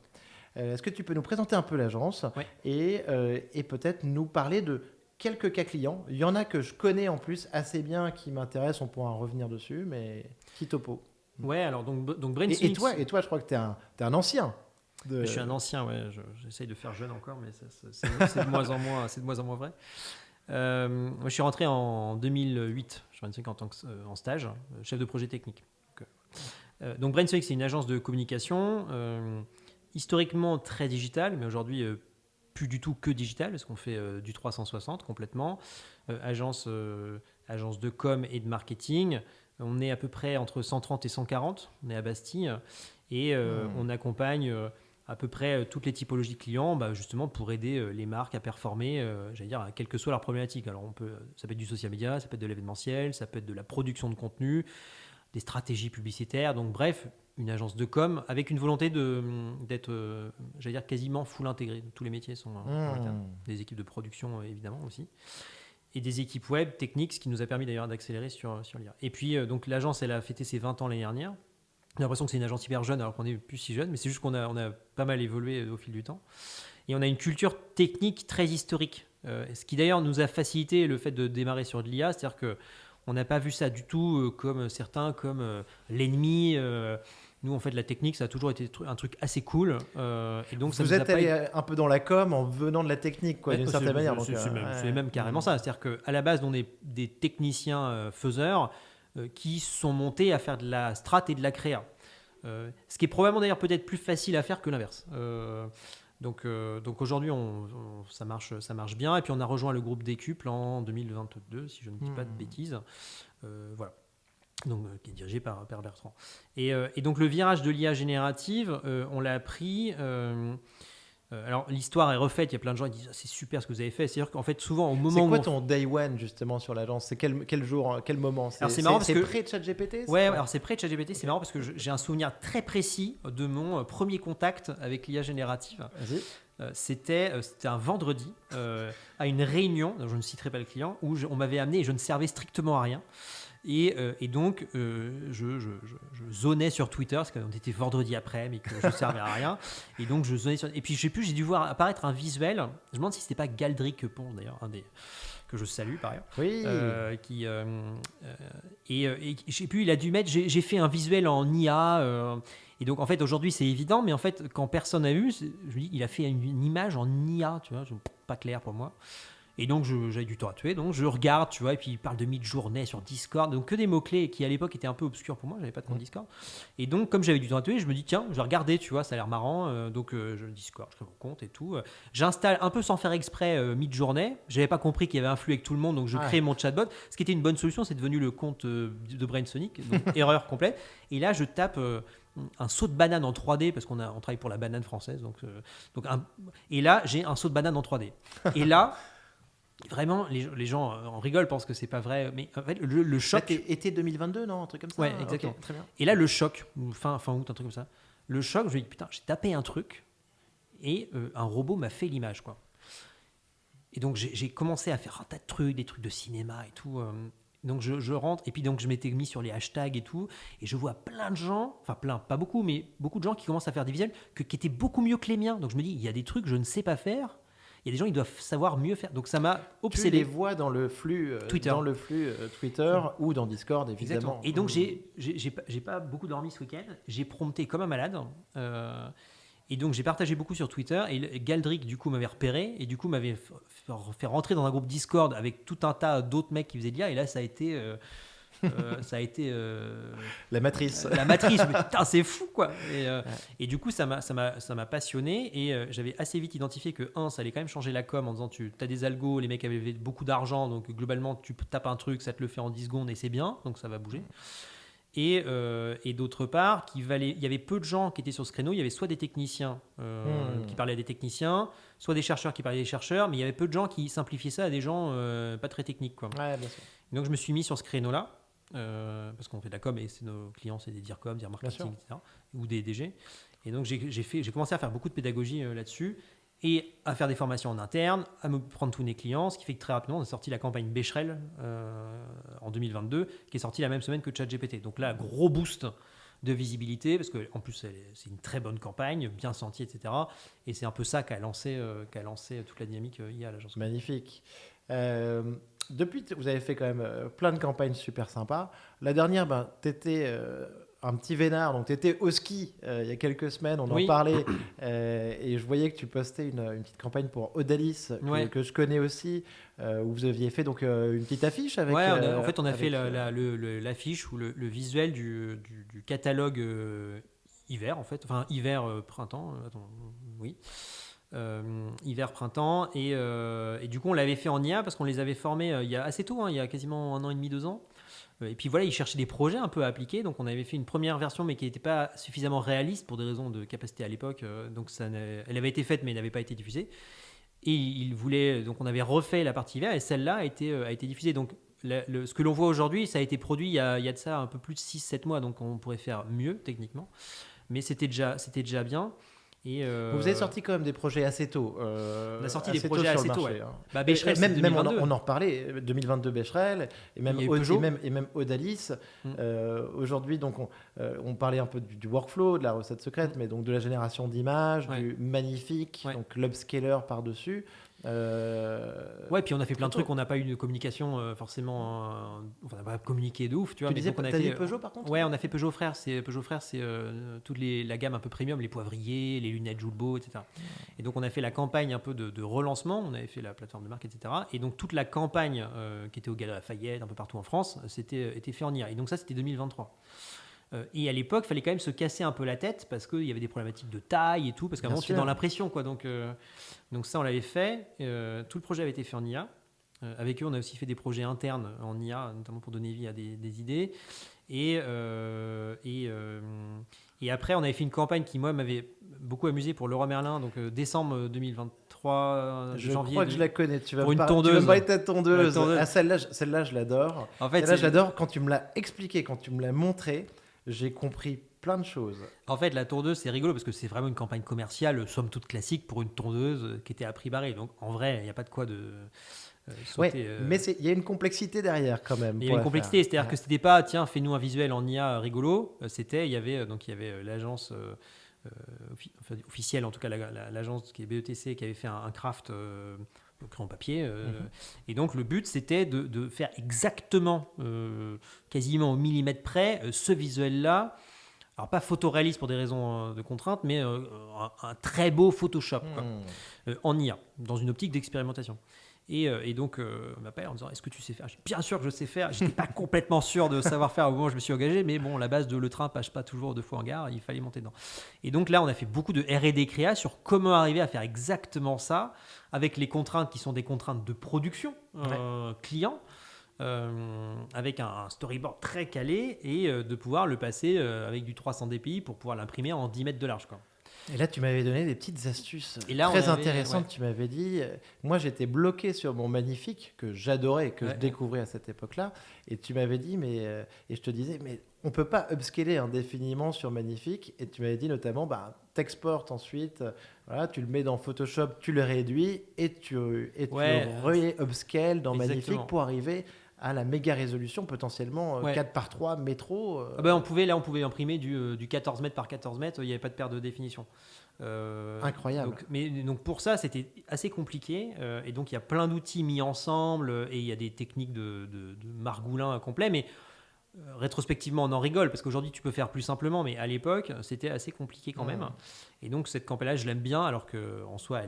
Est-ce que tu peux nous présenter un peu l'agence et peut-être nous parler de quelques cas clients ? Il y en a que je connais en plus assez bien qui m'intéressent, on pourra en revenir dessus, mais qui topo ? Ouais, alors donc BrainSonic. Et toi, je crois que tu es un ancien. Je suis un ancien, j'essaye de faire jeune encore, mais c'est de moins en moins vrai. Moi, je suis rentré en 2008, je suis rentré en stage, chef de projet technique. Donc BrainSonic, c'est une agence de communication, historiquement très digitale, mais aujourd'hui plus du tout que digitale, parce qu'on fait du 360 complètement. Agence de com et de marketing. On est à peu près entre 130 et 140. On est à Bastille. Et on accompagne à peu près toutes les typologies de clients, justement pour aider les marques à performer, quelle que soit leur problématique. Alors ça peut être du social media, ça peut être de l'événementiel, ça peut être de la production de contenu, des stratégies publicitaires. Donc bref, une agence de com avec une volonté d'être, quasiment full intégrée. Tous les métiers sont des équipes de production évidemment aussi. Et des équipes web, techniques, ce qui nous a permis d'ailleurs d'accélérer sur l'IA. Et puis donc l'agence, elle a fêté ses 20 ans l'année dernière. J'ai l'impression que c'est une agence hyper jeune alors qu'on n'est plus si jeune, mais c'est juste qu'on a pas mal évolué au fil du temps. Et on a une culture technique très historique, ce qui d'ailleurs nous a facilité le fait de démarrer sur de l'IA, c'est-à-dire qu'on n'a pas vu ça du tout comme certains, comme l'ennemi. Nous, en fait, la technique, ça a toujours été un truc assez cool. Et donc, vous êtes allé un peu dans la com en venant de la technique, quoi, d'une certaine manière. C'est même carrément ça. C'est-à-dire qu'à la base, on est des techniciens faiseurs qui sont montés à faire de la strat et de la créa. Ce qui est probablement d'ailleurs peut-être plus facile à faire que l'inverse. Donc aujourd'hui, ça marche bien. Et puis on a rejoint le groupe Décuple en 2022, si je ne dis pas de bêtises. Voilà. Donc, qui est dirigé par Bertrand. Et donc le virage de l'IA générative, on l'a appris. Alors l'histoire est refaite, il y a plein de gens qui disent c'est super ce que vous avez fait. C'est-à-dire qu'en fait souvent au moment c'est quoi ton day one justement sur l'agence? C'est quel jour, quel moment? C'est marrant parce que pré ChatGPT? Ouais, alors c'est pré ChatGPT. C'est marrant parce que j'ai un souvenir très précis de mon premier contact avec l'IA générative. Vas-y. C'était un vendredi à une réunion, je ne citerai pas le client, où on m'avait amené et je ne servais strictement à rien. Et donc, je zonais sur Twitter, parce qu'on était vendredi après, mais que je ne servais à rien. Et donc, je zonais sur... Et puis, je sais plus, j'ai dû voir apparaître un visuel. Je me demande si ce n'était pas Galdric Pont, d'ailleurs, que je salue par ailleurs. Oui. Et je sais plus, il a dû mettre... J'ai fait un visuel en IA. Et donc, en fait, aujourd'hui, c'est évident, mais en fait, quand personne n'a vu, je me dis, il a fait une image en IA, tu vois, pas clair pour moi. Et donc, j'avais du temps à tuer, donc je regarde, tu vois, et puis il parle de mid-journée sur Discord, donc que des mots-clés qui à l'époque étaient un peu obscurs pour moi, j'avais pas de compte Discord. Et donc, comme j'avais du temps à tuer, je me dis, tiens, je vais regarder, tu vois, ça a l'air marrant, donc je Discord, je crée mon compte et tout. J'installe un peu sans faire exprès mid-journée, j'avais pas compris qu'il y avait un flux avec tout le monde, donc je crée mon chatbot. Ce qui était une bonne solution, c'est devenu le compte de Brainsonic, donc erreur complète. Et là, je tape. Un saut de banane en 3D parce qu'on travaille pour la banane française, et là j'ai un saut de banane en 3D. Et là vraiment, les gens en rigolent, pensent que c'est pas vrai, mais en fait, le choc. Là, été 2022, non, un truc comme ça. Ouais, exactement. Okay, très bien. Et là, le choc, fin août, un truc comme ça. Le choc, je me dis putain, j'ai tapé un truc et un robot m'a fait l'image, quoi. Et donc j'ai commencé à faire un tas de trucs, des trucs de cinéma et tout. Donc je rentre et puis donc je m'étais mis sur les hashtags et tout et je vois plein de gens, enfin plein, pas beaucoup, mais beaucoup de gens qui commencent à faire des visuels qui étaient beaucoup mieux que les miens. Donc je me dis il y a des trucs que je ne sais pas faire. Il y a des gens qui doivent savoir mieux faire. Donc ça m'a obsédé. Tu les vois dans le flux Twitter, ou dans Discord, évidemment. Exactement. Et donc j'ai pas beaucoup dormi ce week-end. J'ai prompté comme un malade. Et donc j'ai partagé beaucoup sur Twitter. Et Galdric du coup m'avait repéré et du coup m'avait fait rentrer dans un groupe Discord avec tout un tas d'autres mecs qui faisaient de l'IA. Et là ça a été la matrice. La matrice, mais putain, c'est fou quoi. Et du coup, ça m'a passionné et j'avais assez vite identifié que ça allait quand même changer la com en disant tu as des algos, les mecs avaient beaucoup d'argent, donc globalement tu tapes un truc, ça te le fait en 10 secondes et c'est bien, donc ça va bouger. Et d'autre part, il y avait peu de gens qui étaient sur ce créneau. Il y avait soit des techniciens qui parlaient à des techniciens, soit des chercheurs qui parlaient à des chercheurs, mais il y avait peu de gens qui simplifiaient ça à des gens pas très techniques, quoi. Ouais, bien sûr. Donc je me suis mis sur ce créneau-là. Parce qu'on fait de la com et nos clients c'est des DIRCOM, dire marketing, etc. ou des DG. Et donc j'ai commencé à faire beaucoup de pédagogie là-dessus et à faire des formations en interne, à me prendre tous mes clients, ce qui fait que très rapidement on a sorti la campagne Becherel en 2022 qui est sortie la même semaine que ChatGPT. Donc là, gros boost de visibilité parce qu'en plus c'est une très bonne campagne, bien sentie, etc. Et c'est un peu ça qu'a lancé toute la dynamique IA à l'agence. Magnifique. Depuis, vous avez fait quand même plein de campagnes super sympas. La dernière, tu étais un petit vénard, donc tu étais au ski il y a quelques semaines, on en parlait, et je voyais que tu postais une petite campagne pour Odalis, que je connais aussi, où vous aviez fait donc, une petite affiche avec... en fait, on a fait l'affiche ou le visuel du catalogue hiver, en fait, enfin hiver-printemps, hiver-printemps et du coup on l'avait fait en IA parce qu'on les avait formés il y a assez tôt, il y a quasiment 1 an et demi, 2 ans Et puis voilà, ils cherchaient des projets un peu à appliquer. Donc on avait fait une première version, mais qui n'était pas suffisamment réaliste pour des raisons de capacité à l'époque. Donc elle avait été faite, mais n'avait pas été diffusée. Et ils voulaient, donc on avait refait la partie VR, et celle-là a été diffusée. Donc ce que l'on voit aujourd'hui, ça a été produit il y a de ça un peu plus de 6-7 mois, donc on pourrait faire mieux techniquement. Mais c'était déjà bien. Et vous avez sorti quand même des projets assez tôt. On a sorti des projets assez tôt. Ouais. Bah, Becherel, même on en reparlait, 2022 Becherel, et même Odalis. Aujourd'hui, donc on parlait un peu du workflow, de la recette secrète, mais donc de la génération d'images, du magnifique, donc l'upscaler par-dessus. Ouais, puis on a fait plein de trucs, on n'a pas eu de communication forcément, on n'a pas communiqué de ouf, tu vois. Tu disais, t'as dit Peugeot par contre? Ouais, on a fait Peugeot Frères, c'est toute la gamme un peu premium, les poivriers, les lunettes Jules Beau, etc. Et donc on a fait la campagne un peu de relancement, on avait fait la plateforme de marque, etc. Et donc toute la campagne qui était au Galeries Lafayette, un peu partout en France, était fait en IA. Et donc ça, c'était 2023. Et à l'époque, il fallait quand même se casser un peu la tête parce qu'il y avait des problématiques de taille et tout, parce qu'à un moment, c'était dans l'impression, quoi. Donc ça, on l'avait fait. Tout le projet avait été fait en IA. Avec eux, on a aussi fait des projets internes en IA, notamment pour donner vie à des idées. Et après, on avait fait une campagne qui, moi, m'avait beaucoup amusé pour Leroy Merlin, donc décembre 2023, je janvier. Crois que je la connais. Tu vas pour me une tondeuse. Tu vas me parler de ta tondeuse. Ah, celle-là, je l'adore. En fait, je l'adore. Quand tu me l'as expliqué, quand tu me l'as montré, j'ai compris plein de choses. En fait, la tondeuse, c'est rigolo parce que c'est vraiment une campagne commerciale, somme toute classique, pour une tondeuse qui était à prix barré. Donc, en vrai, il n'y a pas de quoi de sauter. Mais il y a une complexité derrière quand même. Il y a une complexité, c'est-à-dire que c'était pas, tiens, fais-nous un visuel en IA rigolo. Il y avait l'agence officielle, en tout cas l'agence qui est BETC, qui avait fait un craft crayon papier. Et donc, le but, c'était de faire exactement, quasiment au millimètre près, ce visuel-là. Alors, pas photoréaliste pour des raisons de contrainte, mais un très beau Photoshop en IA, dans une optique d'expérimentation. Et donc, on m'appelle en disant, est-ce que tu sais faire? Bien sûr que je sais faire. Je n'étais pas complètement sûr de savoir faire au moment où je me suis engagé, mais bon, la base de le train passe pas toujours 2 fois en gare, il fallait monter dedans. Et donc là, on a fait beaucoup de R&D créa sur comment arriver à faire exactement ça, avec les contraintes qui sont des contraintes de production client, avec un storyboard très calé, et de pouvoir le passer avec du 300 dpi pour pouvoir l'imprimer en 10 mètres de large, quoi. Et là, tu m'avais donné des petites astuces très intéressantes. Tu m'avais dit, moi j'étais bloqué sur mon magnifique que j'adorais, que je découvrais à cette époque-là. Et tu m'avais dit, et je te disais, mais on ne peut pas upscaler indéfiniment sur magnifique. Et tu m'avais dit notamment, t'exportes ensuite, tu le mets dans Photoshop, tu le réduis et tu re-upscale dans magnifique pour arriver à la méga résolution, potentiellement 4x3 métro. On pouvait imprimer du 14 mètres par 14 mètres, il n'y avait pas de perte de définition. Incroyable. Donc pour ça, c'était assez compliqué. Et donc il y a plein d'outils mis ensemble et il y a des techniques de margoulin complet. Mais rétrospectivement, on en rigole parce qu'aujourd'hui, tu peux faire plus simplement. Mais à l'époque, c'était assez compliqué quand même. Et donc cette campagne-là, je l'aime bien alors qu'en soi,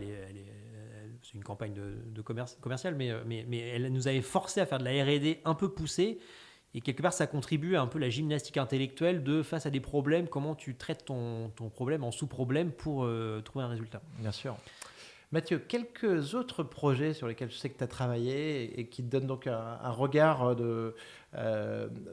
c'est une campagne de commerciale, mais elle nous avait forcé à faire de la R&D un peu poussée. Et quelque part, ça contribue à un peu la gymnastique intellectuelle de face à des problèmes, comment tu traites ton problème en sous-problème pour trouver un résultat. Bien sûr. Mathieu, quelques autres projets sur lesquels je sais que tu as travaillé et qui te donnent donc un regard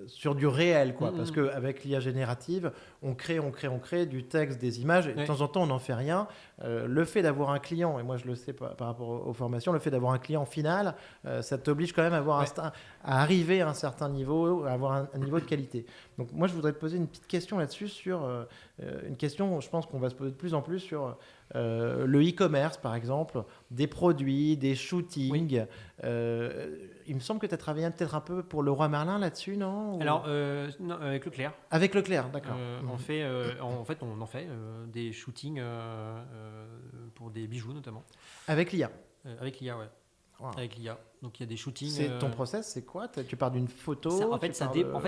sur du réel, quoi. Parce qu'avec l'IA générative, on crée du texte, des images, et de temps en temps, on n'en fait rien. Le fait d'avoir un client, et moi je le sais par rapport aux formations, le fait d'avoir un client final, ça t'oblige quand même à arriver à un certain niveau, à avoir un niveau de qualité. Donc moi, je voudrais te poser une petite question là-dessus, sur une question, je pense qu'on va se poser de plus en plus sur le e-commerce, par exemple, des produits, des shootings. Il me semble que tu as travaillé peut-être un peu pour Leroy Merlin là-dessus, non? Alors, non, avec Leclerc. Avec Leclerc, d'accord. On en fait des shootings pour des bijoux notamment. Avec l'IA. Avec l'IA, ouais. Wow. Avec l'IA. Donc il y a des shootings. Ton process, c'est quoi? Tu pars d'une photo? En fait, ça dépend.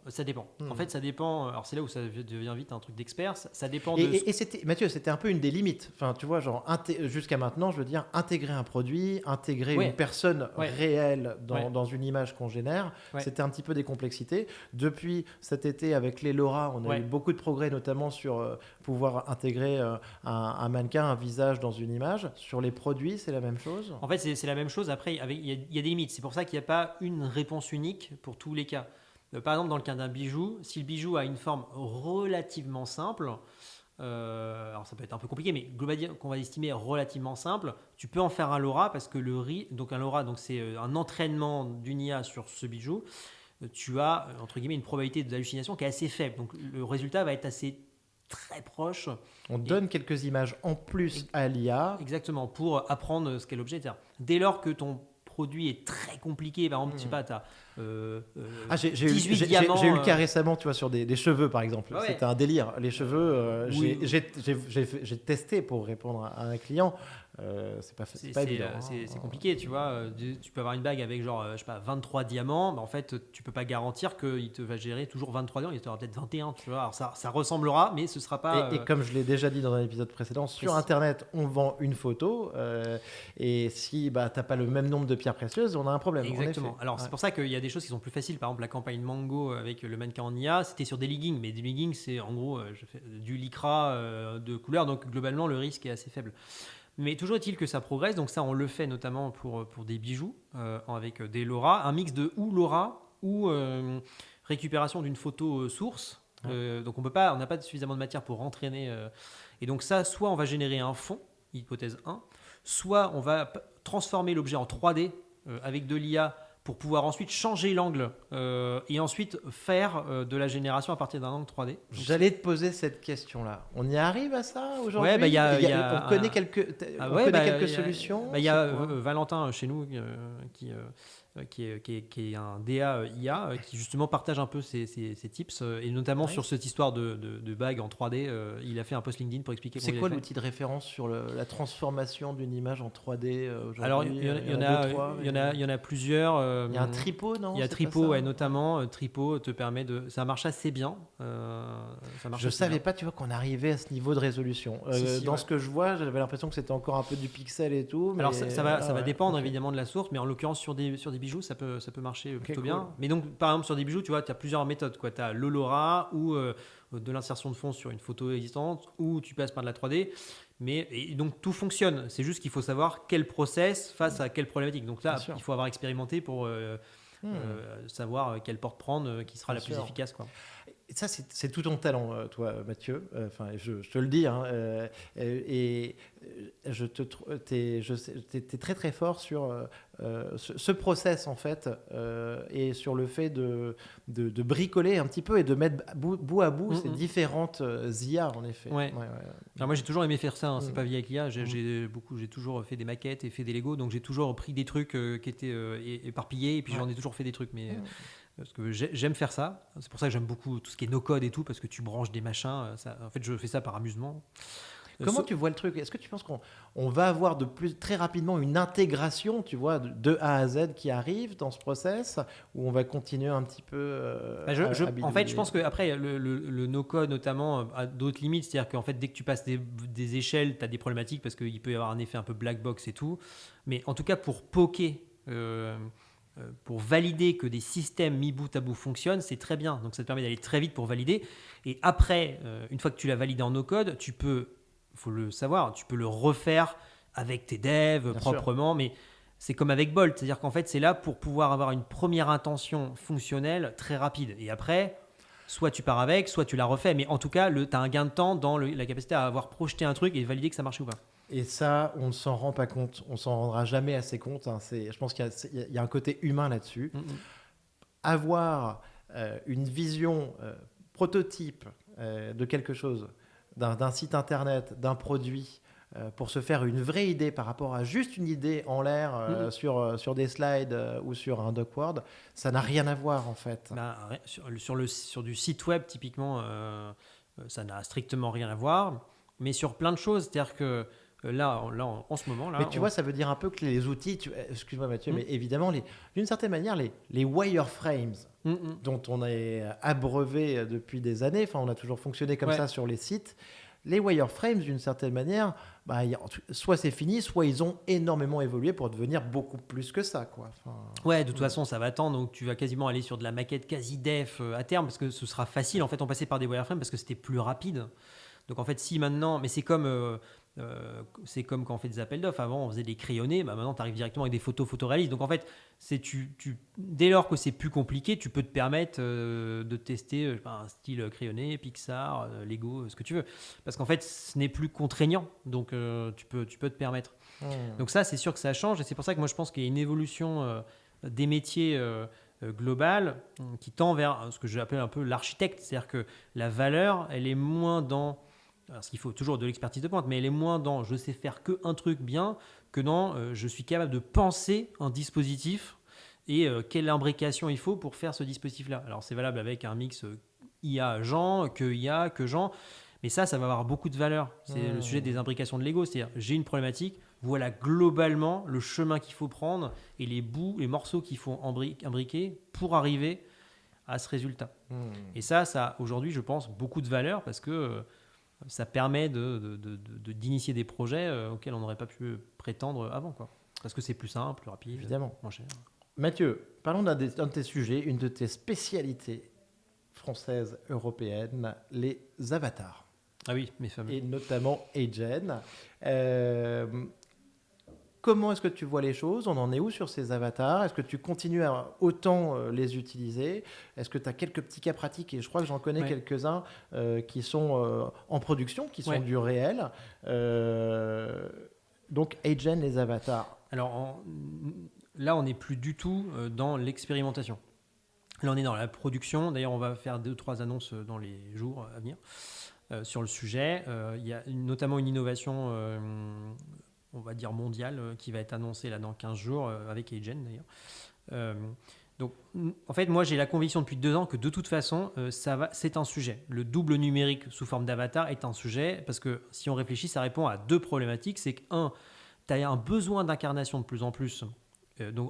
Ça dépend. En fait, ça dépend. Alors c'est là où ça devient vite un truc d'expert. Ça dépend. Et Mathieu, c'était un peu une des limites. Enfin, tu vois, genre jusqu'à maintenant, je veux dire, intégrer un produit, intégrer une personne réelle dans une image qu'on génère, c'était un petit peu des complexités. Depuis cet été, avec les LoRa, on a eu beaucoup de progrès, notamment sur pouvoir intégrer un mannequin, un visage dans une image. Sur les produits, c'est la même chose? En fait, c'est la même chose. Après, il y a des limites. C'est pour ça qu'il n'y a pas une réponse unique pour tous les cas. par exemple, dans le cas d'un bijou, si le bijou a une forme relativement simple, alors ça peut être un peu compliqué, mais globalement, qu'on va estimer relativement simple, tu peux en faire un LoRa parce que donc un LoRa, donc c'est un entraînement d'une IA sur ce bijou. Tu as entre guillemets une probabilité d'hallucination qui est assez faible. Donc le résultat va être assez très proche. On donne quelques images en plus à l'IA. Exactement, pour apprendre ce qu'est l'objet. Dès lors que ton produit est très compliqué, par exemple, je sais pas, tu as j'ai 18 diamants. J'ai eu le cas récemment, tu vois, sur des cheveux, par exemple. Ouais. C'était un délire. Les cheveux, oui. j'ai testé pour répondre à un client. C'est pas évident. C'est compliqué, tu vois. Tu peux avoir une bague avec genre, je sais pas, 23 diamants. Mais en fait, tu peux pas garantir qu'il te va gérer toujours 23 diamants. Il te aura peut-être 21, tu vois. Alors ça ressemblera, mais ce sera pas. Et comme je l'ai déjà dit dans un épisode précédent, sur Internet, on vend une photo. Et si t'as pas le même nombre de pierres précieuses, on a un problème. Exactement. Alors c'est pour ça qu'il y a des choses qui sont plus faciles. Par exemple, la campagne Mango avec le mannequin en IA, c'était sur des leggings. Mais des leggings, c'est en gros je fais du lycra de couleur. Donc globalement, le risque est assez faible. Mais toujours est-il que ça progresse, donc ça on le fait notamment pour des bijoux avec des LoRa, un mix de ou LoRa ou récupération d'une photo source. Donc on n'a pas suffisamment de matière pour entraîner. Et donc ça, soit on va générer un fond, hypothèse 1, soit on va transformer l'objet en 3D avec de l'IA pour pouvoir ensuite changer l'angle et ensuite faire de la génération à partir d'un angle 3D. J'allais te poser cette question-là. On y arrive à ça aujourd'hui? On connaît quelques solutions. Il y a Valentin chez nous qui est un DA IA qui justement partage un peu ses tips et notamment sur cette histoire de bague en 3D. Il a fait un post LinkedIn pour expliquer. C'est quoi l'outil de référence sur la transformation d'une image en 3D aujourd'hui? Alors il y en a plusieurs. Il y a un Tripo, non? Il y a Tripo, notamment. Tripo te permet ça marche assez bien. Je savais pas, tu vois, qu'on arrivait à ce niveau de résolution. Dans ce que je vois, j'avais l'impression que c'était encore un peu du pixel et tout. Mais... Alors ça va dépendre évidemment de la source, mais en l'occurrence sur des bijoux, ça peut marcher plutôt bien. Mais donc par exemple sur des bijoux, tu vois, tu as plusieurs méthodes. Tu as le LoRa ou de l'insertion de fond sur une photo existante, ou tu passes par de la 3D. Et donc tout fonctionne. C'est juste qu'il faut savoir quel process face à quelle problématique. Donc là, il faut avoir expérimenté pour savoir quelle porte prendre qui sera la plus efficace, quoi. Ça, c'est tout ton talent, toi, Mathieu. Enfin, je te le dis. Et t'es très très fort sur ce process en fait, et sur le fait de bricoler un petit peu et de mettre bout à bout ces différentes IA en effet. Ouais. Alors moi, j'ai toujours aimé faire ça. C'est pas via l'IA. J'ai toujours fait des maquettes et fait des Lego. Donc j'ai toujours pris des trucs qui étaient éparpillés et puis j'en ai toujours fait des trucs, mais. Parce que j'aime faire ça. C'est pour ça que j'aime beaucoup tout ce qui est no-code et tout, parce que tu branches des machins. En fait, je fais ça par amusement. Comment tu vois le truc? Est-ce que tu penses qu'on va avoir très rapidement une intégration, tu vois, de A à Z qui arrive dans ce process, ou on va continuer un petit peu en fait, je pense qu'après, le no-code notamment a d'autres limites. C'est-à-dire qu'en fait, dès que tu passes des échelles, tu as des problématiques parce qu'il peut y avoir un effet un peu black box et tout. Mais en tout cas, pour poker... pour valider que des systèmes mis bout à bout fonctionnent, c'est très bien. Donc ça te permet d'aller très vite pour valider. Et après, une fois que tu l'as validé en no-code, tu peux, il faut le savoir, tu peux le refaire avec tes devs proprement. Mais c'est comme avec Bolt, c'est-à-dire qu'en fait, c'est là pour pouvoir avoir une première intention fonctionnelle très rapide. Et après, soit tu pars avec, soit tu la refais. Mais en tout cas, tu as un gain de temps dans la capacité à avoir projeté un truc et valider que ça marche ou pas. Et ça, on ne s'en rend pas compte. On s'en rendra jamais assez compte. Je pense qu'il y a un côté humain là-dessus. Avoir une vision prototype de quelque chose, d'un site internet, d'un produit, pour se faire une vraie idée par rapport à juste une idée en l'air sur des slides ou sur un DocWord, ça n'a rien à voir en fait. Sur du site web, typiquement, ça n'a strictement rien à voir. Mais sur plein de choses, c'est-à-dire que Là, en ce moment. Là, mais tu vois, ça veut dire un peu que les outils, excuse-moi Mathieu, mais évidemment, d'une certaine manière, les wireframes dont on est abreuvé depuis des années, enfin, on a toujours fonctionné comme ça sur les sites, les wireframes, d'une certaine manière, soit c'est fini, soit ils ont énormément évolué pour devenir beaucoup plus que ça, quoi. De toute façon, ça va attendre, donc tu vas quasiment aller sur de la maquette quasi def à terme, parce que ce sera facile. En fait, on passait par des wireframes parce que c'était plus rapide. Donc en fait, si maintenant, mais c'est comme c'est comme quand on fait des appels d'offres. Avant, on faisait des crayonnés. Maintenant, tu arrives directement avec des photos photoréalistes. Donc, en fait, dès lors que c'est plus compliqué, tu peux te permettre de tester un style crayonné, Pixar, Lego, ce que tu veux. Parce qu'en fait, ce n'est plus contraignant. Donc, tu peux te permettre. Donc, ça, c'est sûr que ça change. Et c'est pour ça que moi, je pense qu'il y a une évolution des métiers globale qui tend vers ce que j'appelle un peu l'architecte. C'est-à-dire que la valeur, elle est moins dans... Parce qu'il faut toujours de l'expertise de pointe, mais elle est moins dans je sais faire qu'un truc bien que dans je suis capable de penser un dispositif et quelle imbrication il faut pour faire ce dispositif-là. Alors c'est valable avec un mix IA-Jean, que IA, que Jean, mais ça va avoir beaucoup de valeur. C'est le sujet des imbrications de Lego, c'est-à-dire j'ai une problématique, voilà globalement le chemin qu'il faut prendre et les bouts, les morceaux qu'il faut imbriquer pour arriver à ce résultat. Et ça aujourd'hui, je pense, beaucoup de valeur parce que ça permet d'initier des projets auxquels on n'aurait pas pu prétendre avant, quoi. Parce que c'est plus simple, plus rapide, évidemment, moins cher. Mathieu, parlons d'un de tes sujets, une de tes spécialités françaises, européennes, les avatars. Ah oui, mes fameux. Et notamment Agen. Comment est-ce que tu vois les choses? On en est où sur ces avatars? Est-ce que tu continues à autant les utiliser? Est-ce que tu as quelques petits cas pratiques? Et je crois que j'en connais quelques-uns qui sont en production, qui sont du réel. Donc, Agen, les avatars. Alors, là, on n'est plus du tout dans l'expérimentation. Là, on est dans la production. D'ailleurs, on va faire 2-3 annonces dans les jours à venir sur le sujet. Il y a notamment une innovation... on va dire mondial, qui va être annoncé là dans 15 jours, avec Agen d'ailleurs. Donc, en fait, moi, j'ai la conviction depuis 2 ans que de toute façon, c'est un sujet. Le double numérique sous forme d'avatar est un sujet, parce que si on réfléchit, ça répond à 2 problématiques. C'est que, 1, tu as un besoin d'incarnation de plus en plus.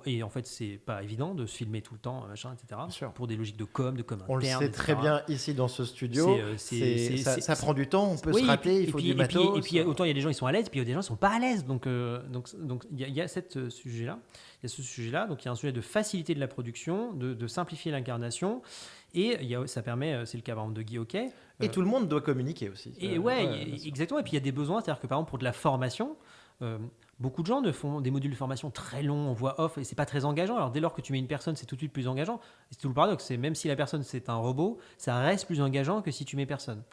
Et en fait, c'est pas évident de se filmer tout le temps, machin, etc. Pour des logiques de com interne. On le sait très bien ici dans ce studio. Ça prend du temps, on peut se rater, il faut du matos. Et puis autant il y a des gens qui sont à l'aise, puis il y a des gens qui sont pas à l'aise. Donc il y a ce sujet-là. Donc il y a un sujet de facilité de la production, de simplifier l'incarnation. Et ça permet, c'est le cas par exemple de Guy Hockey. Et tout le monde doit communiquer aussi. Et exactement. Et puis il y a des besoins, c'est-à-dire que par exemple pour de la formation. Beaucoup de gens ne font des modules de formation très longs en voix off et c'est pas très engageant. Alors dès lors que tu mets une personne, c'est tout de suite plus engageant. Et c'est tout le paradoxe, c'est même si la personne c'est un robot, ça reste plus engageant que si tu mets personne.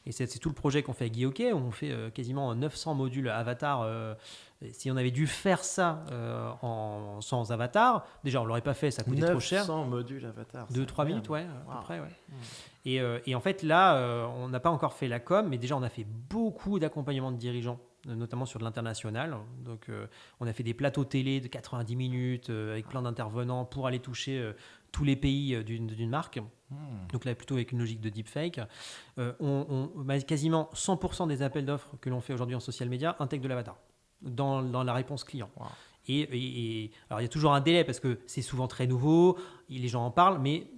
Et c'est tout le projet qu'on fait à Guy Hockey. On fait quasiment 900 modules avatar. Si on avait dû faire ça sans avatar, déjà on l'aurait pas fait, ça coûtait trop cher. 900 modules avatar. 2-3 minutes, à peu près, Et en fait là, on n'a pas encore fait la com, mais déjà on a fait beaucoup d'accompagnement de dirigeants, notamment sur de l'international. Donc, on a fait des plateaux télé de 90 minutes avec plein d'intervenants pour aller toucher tous les pays d'une marque. Donc là, plutôt avec une logique de deepfake. Quasiment 100% des appels d'offres que l'on fait aujourd'hui en social media intègrent de l'avatar dans la réponse client. Wow. Et alors, il y a toujours un délai parce que c'est souvent très nouveau, les gens en parlent, mais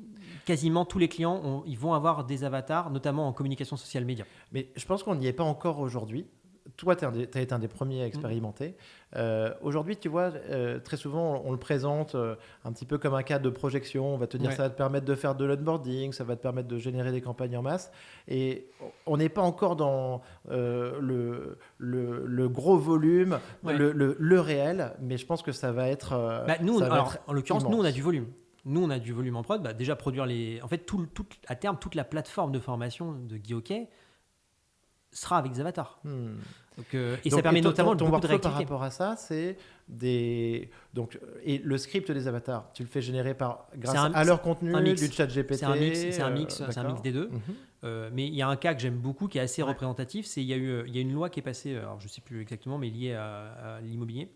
quasiment tous les clients ils vont avoir des avatars, notamment en communication social média. Mais je pense qu'on n'y est pas encore aujourd'hui. Toi, tu as été un des premiers à expérimenter. Aujourd'hui, tu vois, très souvent, on le présente un petit peu comme un cas de projection. On va te dire ça va te permettre de faire de l'onboarding, ça va te permettre de générer des campagnes en masse. Et on n'est pas encore dans le gros volume, le réel, mais je pense que ça va être... en l'occurrence, immense. Nous, on a du volume. Nous, on a du volume en prod. Déjà, produire les... En fait, à terme, toute la plateforme de formation de Guy Hockey sera avec des avatars. Donc, ça permet notamment beaucoup de réactivité. Par rapport à ça, c'est et le script des avatars, tu le fais générer grâce à leur contenu, du chat GPT. C'est un mix des deux. Mais il y a un cas que j'aime beaucoup qui est assez représentatif. Il y a une loi qui est passée, alors je ne sais plus exactement, mais liée à l'immobilier.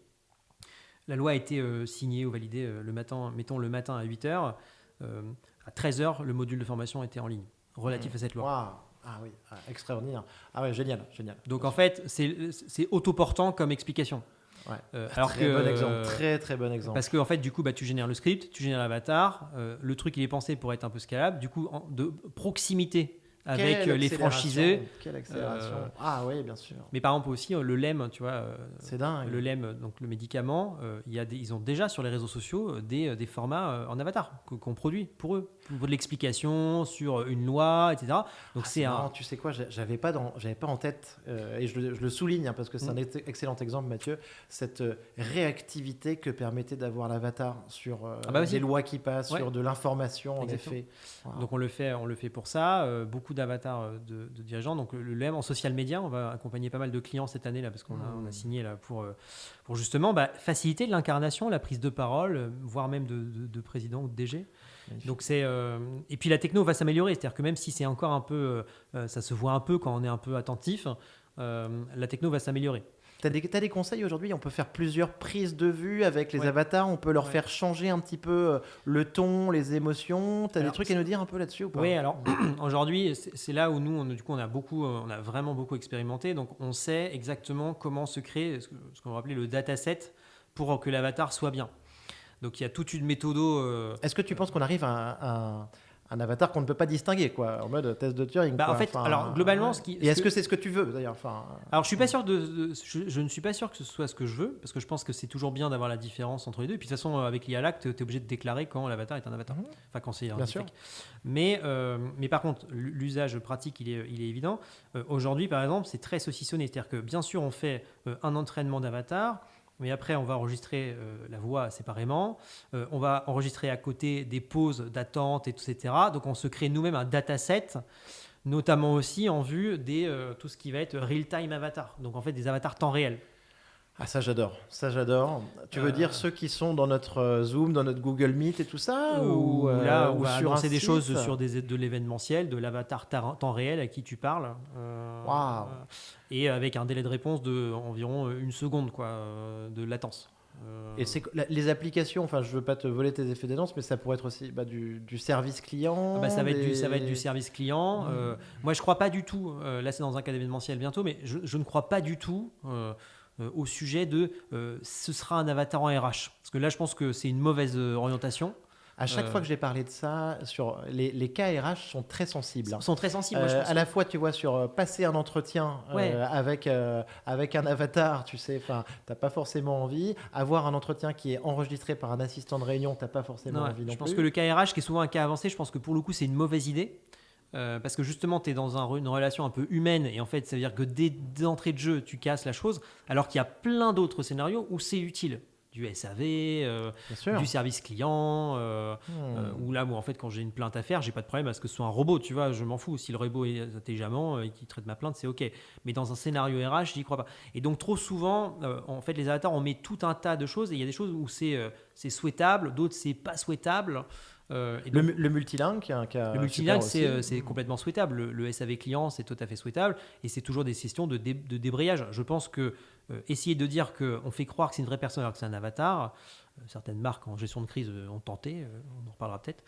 La loi a été signée ou validée le matin à 8h. À 13h, le module de formation était en ligne relatif à cette loi. Wow. Ah oui, extraordinaire. Ah ouais, génial. Donc en fait, c'est autoportant comme explication. Ouais. Bon exemple, très bon exemple. Parce que en fait, du coup, tu génères le script, tu génères l'avatar. Le truc, il est pensé pour être un peu scalable. Du coup, de proximité avec les franchisés. Quelle accélération. Ah oui, bien sûr. Mais par exemple aussi le LEM, tu vois. C'est dingue. Le LEM, donc le médicament, ils ont déjà sur les réseaux sociaux des formats en avatar qu'on produit pour eux, pour de l'explication sur une loi, etc. Donc c'est marrant, tu sais quoi, j'avais pas en tête, et je le souligne parce que c'est un excellent exemple, Mathieu, cette réactivité que permettait d'avoir l'avatar sur des lois qui passent, sur de l'information, en effet. Wow. Donc on le fait pour ça. Beaucoup d'avatars de dirigeants. Donc le LEM en social media, on va accompagner pas mal de clients cette année là parce qu'on a signé là pour justement faciliter l'incarnation, la prise de parole, voire même de président ou de DG. Magnifique. Donc et puis la techno va s'améliorer, c'est-à-dire que même si c'est encore un peu, ça se voit un peu quand on est un peu attentif, la techno va s'améliorer. T'as des conseils aujourd'hui? On peut faire plusieurs prises de vue avec les avatars, on peut leur faire changer un petit peu le ton, les émotions. T'as des trucs à nous dire un peu là-dessus ou pas? Oui, alors aujourd'hui, c'est là où nous, on a vraiment beaucoup expérimenté. Donc on sait exactement comment se créer ce qu'on va appeler le dataset pour que l'avatar soit bien. Donc il y a toute une méthode. Est-ce que tu penses qu'on arrive à un avatar qu'on ne peut pas distinguer, quoi, en mode test de Turing? En fait, alors globalement, et est-ce que c'est ce que tu veux d'ailleurs? Alors je suis pas sûr je ne suis pas sûr que ce soit ce que je veux, parce que je pense que c'est toujours bien d'avoir la différence entre les deux. Et puis de toute façon, avec l'IA, tu es obligé de déclarer quand l'avatar est un avatar. Enfin, quand c'est un deepfake. Mais par contre, l'usage pratique, il est évident. Aujourd'hui, par exemple, c'est très saucissonné. C'est-à-dire que bien sûr, on fait un entraînement d'avatar. Mais après, on va enregistrer la voix séparément. On va enregistrer à côté des pauses d'attente, etc. Donc, on se crée nous-mêmes un dataset, notamment aussi en vue de tout ce qui va être real-time avatar. Donc, en fait, des avatars temps réel. Ah, ça j'adore. Tu veux dire ceux qui sont dans notre Zoom, dans notre Google Meet et tout ça, ou là, on va lancer des choses sur de l'événementiel, de l'avatar temps réel à qui tu parles. Waouh. Et avec un délai de réponse d'environ 1 seconde de latence. Et les applications, enfin je veux pas te voler tes effets d'annonce, mais ça pourrait être aussi du service client. Ça va être du service client. Moi je crois pas du tout, là c'est dans un cas d'événementiel bientôt, mais je ne crois pas du tout au sujet de ce sera un avatar en RH. Parce que là je pense que c'est une mauvaise orientation. À chaque fois que j'ai parlé de ça, sur les cas RH sont très sensibles. Sont très sensibles, moi, je pense. À la fois, tu vois, sur passer un entretien avec un avatar, tu sais, t'as pas forcément envie. Avoir un entretien qui est enregistré par un assistant de réunion, t'as pas forcément envie non plus. Je pense que le cas RH, qui est souvent un cas avancé, je pense que pour le coup, c'est une mauvaise idée. Parce que justement, tu es dans une relation un peu humaine et en fait, ça veut dire que dès d'entrée de jeu, tu casses la chose, alors qu'il y a plein d'autres scénarios où c'est utile. Du SAV, du service client, où là, moi, en fait, quand j'ai une plainte à faire, j'ai pas de problème à ce que ce soit un robot, tu vois, je m'en fous. Si le robot est intelligemment et qu'il traite ma plainte, c'est OK. Mais dans un scénario RH, j'y crois pas. Et donc, trop souvent, en fait, les avatars, on met tout un tas de choses et il y a des choses où c'est souhaitable, d'autres, c'est pas souhaitable. Et donc, le multilingue, qui est un cas. Le multilingue, c'est complètement souhaitable. Le SAV client, c'est tout à fait souhaitable. Et c'est toujours des questions de débrayage. Je pense que essayer de dire qu'on fait croire que c'est une vraie personne alors que c'est un avatar, certaines marques en gestion de crise ont tenté, on en reparlera peut-être,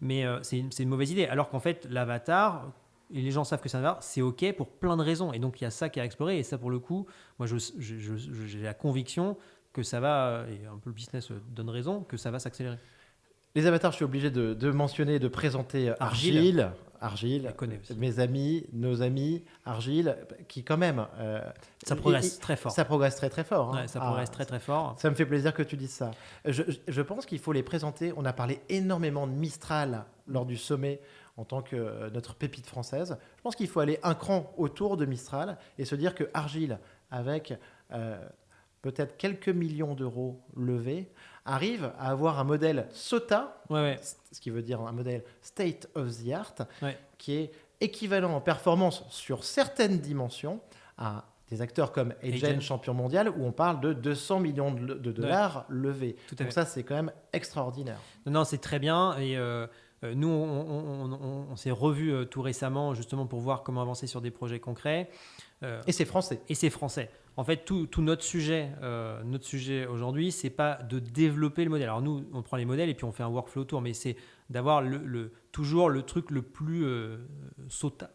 mais c'est une mauvaise idée. Alors qu'en fait, l'avatar, et les gens savent que c'est un avatar, c'est OK pour plein de raisons. Et donc, il y a ça qui est à explorer. Et ça, pour le coup, moi, j'ai la conviction que ça va, et un peu le business donne raison, que ça va s'accélérer. Les avatars, je suis obligé de mentionner, de présenter Argile, mes amis, nos amis, Argile, qui quand même... ça progresse très fort. Ça progresse très très fort. Ouais, ça progresse très fort. Ça me fait plaisir que tu dises ça. Je pense qu'il faut les présenter. On a parlé énormément de Mistral lors du sommet en tant que notre pépite française. Je pense qu'il faut aller un cran autour de Mistral et se dire que Argile, avec peut-être quelques millions d'euros levés, arrive à avoir un modèle SOTA, ce qui veut dire un modèle state of the art, qui est équivalent en performance sur certaines dimensions à des acteurs comme Agent, champion mondial, où on parle de 200 millions de dollars levés. Donc ça, c'est quand même extraordinaire. Non, c'est très bien. Et nous, on s'est revus tout récemment, justement, pour voir comment avancer sur des projets concrets. Et c'est français. Et c'est français. En fait, tout notre sujet aujourd'hui, c'est pas de développer le modèle. Alors nous, on prend les modèles et puis on fait un workflow autour, mais c'est d'avoir toujours le truc le plus sautant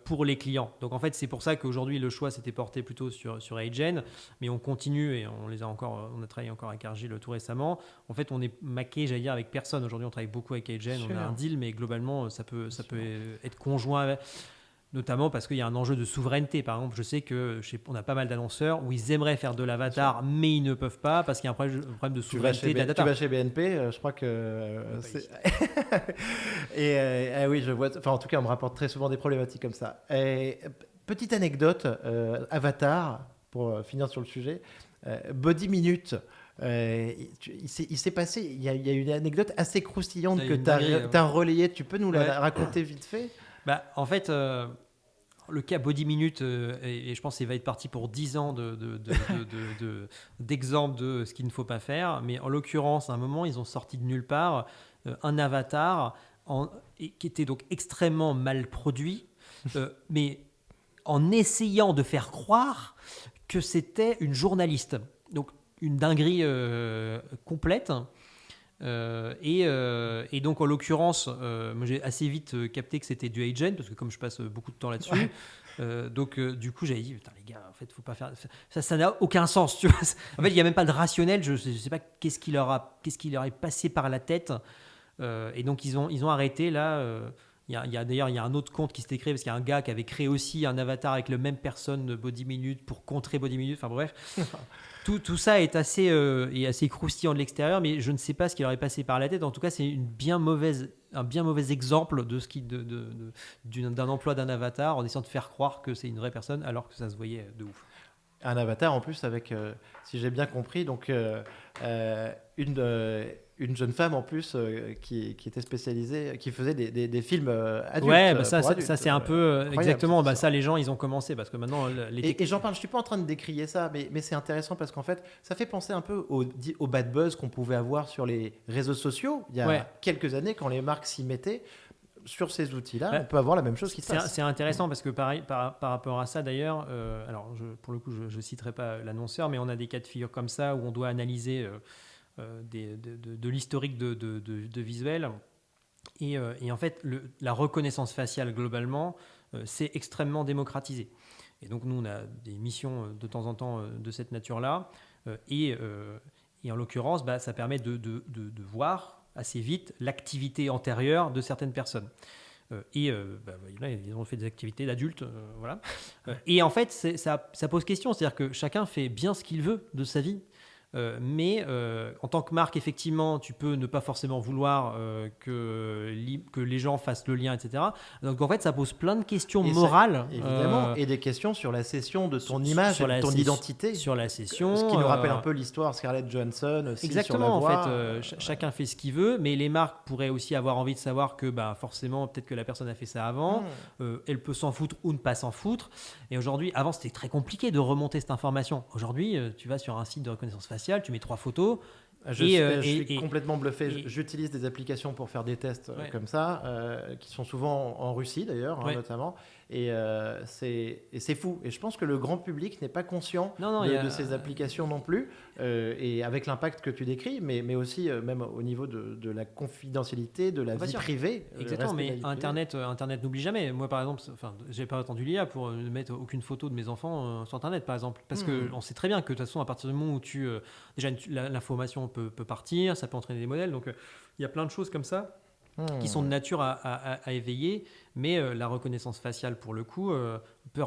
pour les clients. Donc en fait, c'est pour ça qu'aujourd'hui, le choix s'était porté plutôt sur Agen, mais on continue et on a travaillé encore avec Argile tout récemment. En fait, on est maqué, j'allais dire, avec personne. Aujourd'hui, on travaille beaucoup avec Agen, on a un deal, mais globalement, ça peut être conjoint avec... Notamment parce qu'il y a un enjeu de souveraineté. Par exemple, je sais qu'on a pas mal d'annonceurs où ils aimeraient faire de l'avatar, mais ils ne peuvent pas parce qu'il y a un problème de souveraineté de la data. Tu vas chez BNP, je crois que... Et oui, je vois... Enfin, en tout cas, on me rapporte très souvent des problématiques comme ça. Et, petite anecdote, Avatar, pour finir sur le sujet. Body Minute. Il s'est passé... Il y a une anecdote assez croustillante que tu as relayée. Tu peux nous la raconter vite fait? En fait... le cas Body Minute, et je pense qu'il va être parti pour 10 ans d'exemples de ce qu'il ne faut pas faire. Mais en l'occurrence, à un moment, ils ont sorti de nulle part un avatar qui était donc extrêmement mal produit, mais en essayant de faire croire que c'était une journaliste. Donc, une dinguerie complète. Et donc en l'occurrence moi j'ai assez vite capté que c'était du Agen parce que comme je passe beaucoup de temps là-dessus du coup j'avais dit putain les gars en fait faut pas faire ça n'a aucun sens, tu vois. En fait il y a même pas de rationnel, je sais pas qu'est-ce qui leur est passé par la tête, et donc ils ont arrêté là. D'ailleurs, il y a un autre compte qui s'était créé parce qu'il y a un gars qui avait créé aussi un avatar avec le même personne de Body Minute pour contrer Body Minute. Enfin bref, tout ça est assez croustillant de l'extérieur, mais je ne sais pas ce qui leur est passé par la tête. En tout cas, c'est un bien mauvais exemple d'un emploi d'un avatar en essayant de faire croire que c'est une vraie personne alors que ça se voyait de ouf. Un avatar en plus avec, si j'ai bien compris, donc une jeune femme en plus qui était spécialisée, qui faisait des films adultes. Ouais, ça c'est un peu exactement. Ça, les gens, ils ont commencé parce que maintenant et j'en parle. Je suis pas en train de décrier ça, mais c'est intéressant parce qu'en fait, ça fait penser un peu au bad buzz qu'on pouvait avoir sur les réseaux sociaux il y a quelques années quand les marques s'y mettaient. Sur ces outils-là, on peut avoir la même chose qui se passe. C'est intéressant parce que pareil, par rapport à ça d'ailleurs, alors pour le coup je ne citerai pas l'annonceur, mais on a des cas de figure comme ça où on doit analyser de l'historique de visuels. Et en fait, la reconnaissance faciale globalement, c'est extrêmement démocratisé. Et donc nous, on a des missions de temps en temps de cette nature-là. Et en l'occurrence, ça permet de voir assez vite l'activité antérieure de certaines personnes. Là, ils ont fait des activités d'adultes. Voilà. Et en fait, ça pose question. C'est-à-dire que chacun fait bien ce qu'il veut de sa vie. Mais en tant que marque, effectivement, tu peux ne pas forcément vouloir que les gens fassent le lien, etc. Donc en fait, ça pose plein de questions morales. Évidemment, et des questions sur la cession de ton image, de ton identité. Sur la cession. Ce qui nous rappelle un peu l'histoire Scarlett Johansson aussi. Exactement, sur la voix. en fait, chacun fait ce qu'il veut, mais les marques pourraient aussi avoir envie de savoir que forcément, peut-être que la personne a fait ça avant. Elle peut s'en foutre ou ne pas s'en foutre. Et aujourd'hui, avant, c'était très compliqué de remonter cette information. Aujourd'hui, tu vas sur un site de reconnaissance faciale, tu mets 3 photos. Je suis complètement bluffé. J'utilise des applications pour faire des tests comme ça, qui sont souvent en Russie d'ailleurs, notamment. Et c'est fou. Et je pense que le grand public n'est pas conscient de ces applications non plus. Et avec l'impact que tu décris, mais aussi même au niveau de la confidentialité, de la vie privée. Exactement, mais Internet n'oublie jamais. Moi, par exemple, j'ai pas attendu l'IA pour ne mettre aucune photo de mes enfants sur Internet, par exemple. Parce qu'on sait très bien que de toute façon, à partir du moment où déjà l'information peut partir, ça peut entraîner des modèles. Donc, il y a plein de choses comme ça qui sont de nature à éveiller, mais la reconnaissance faciale, pour le coup, peut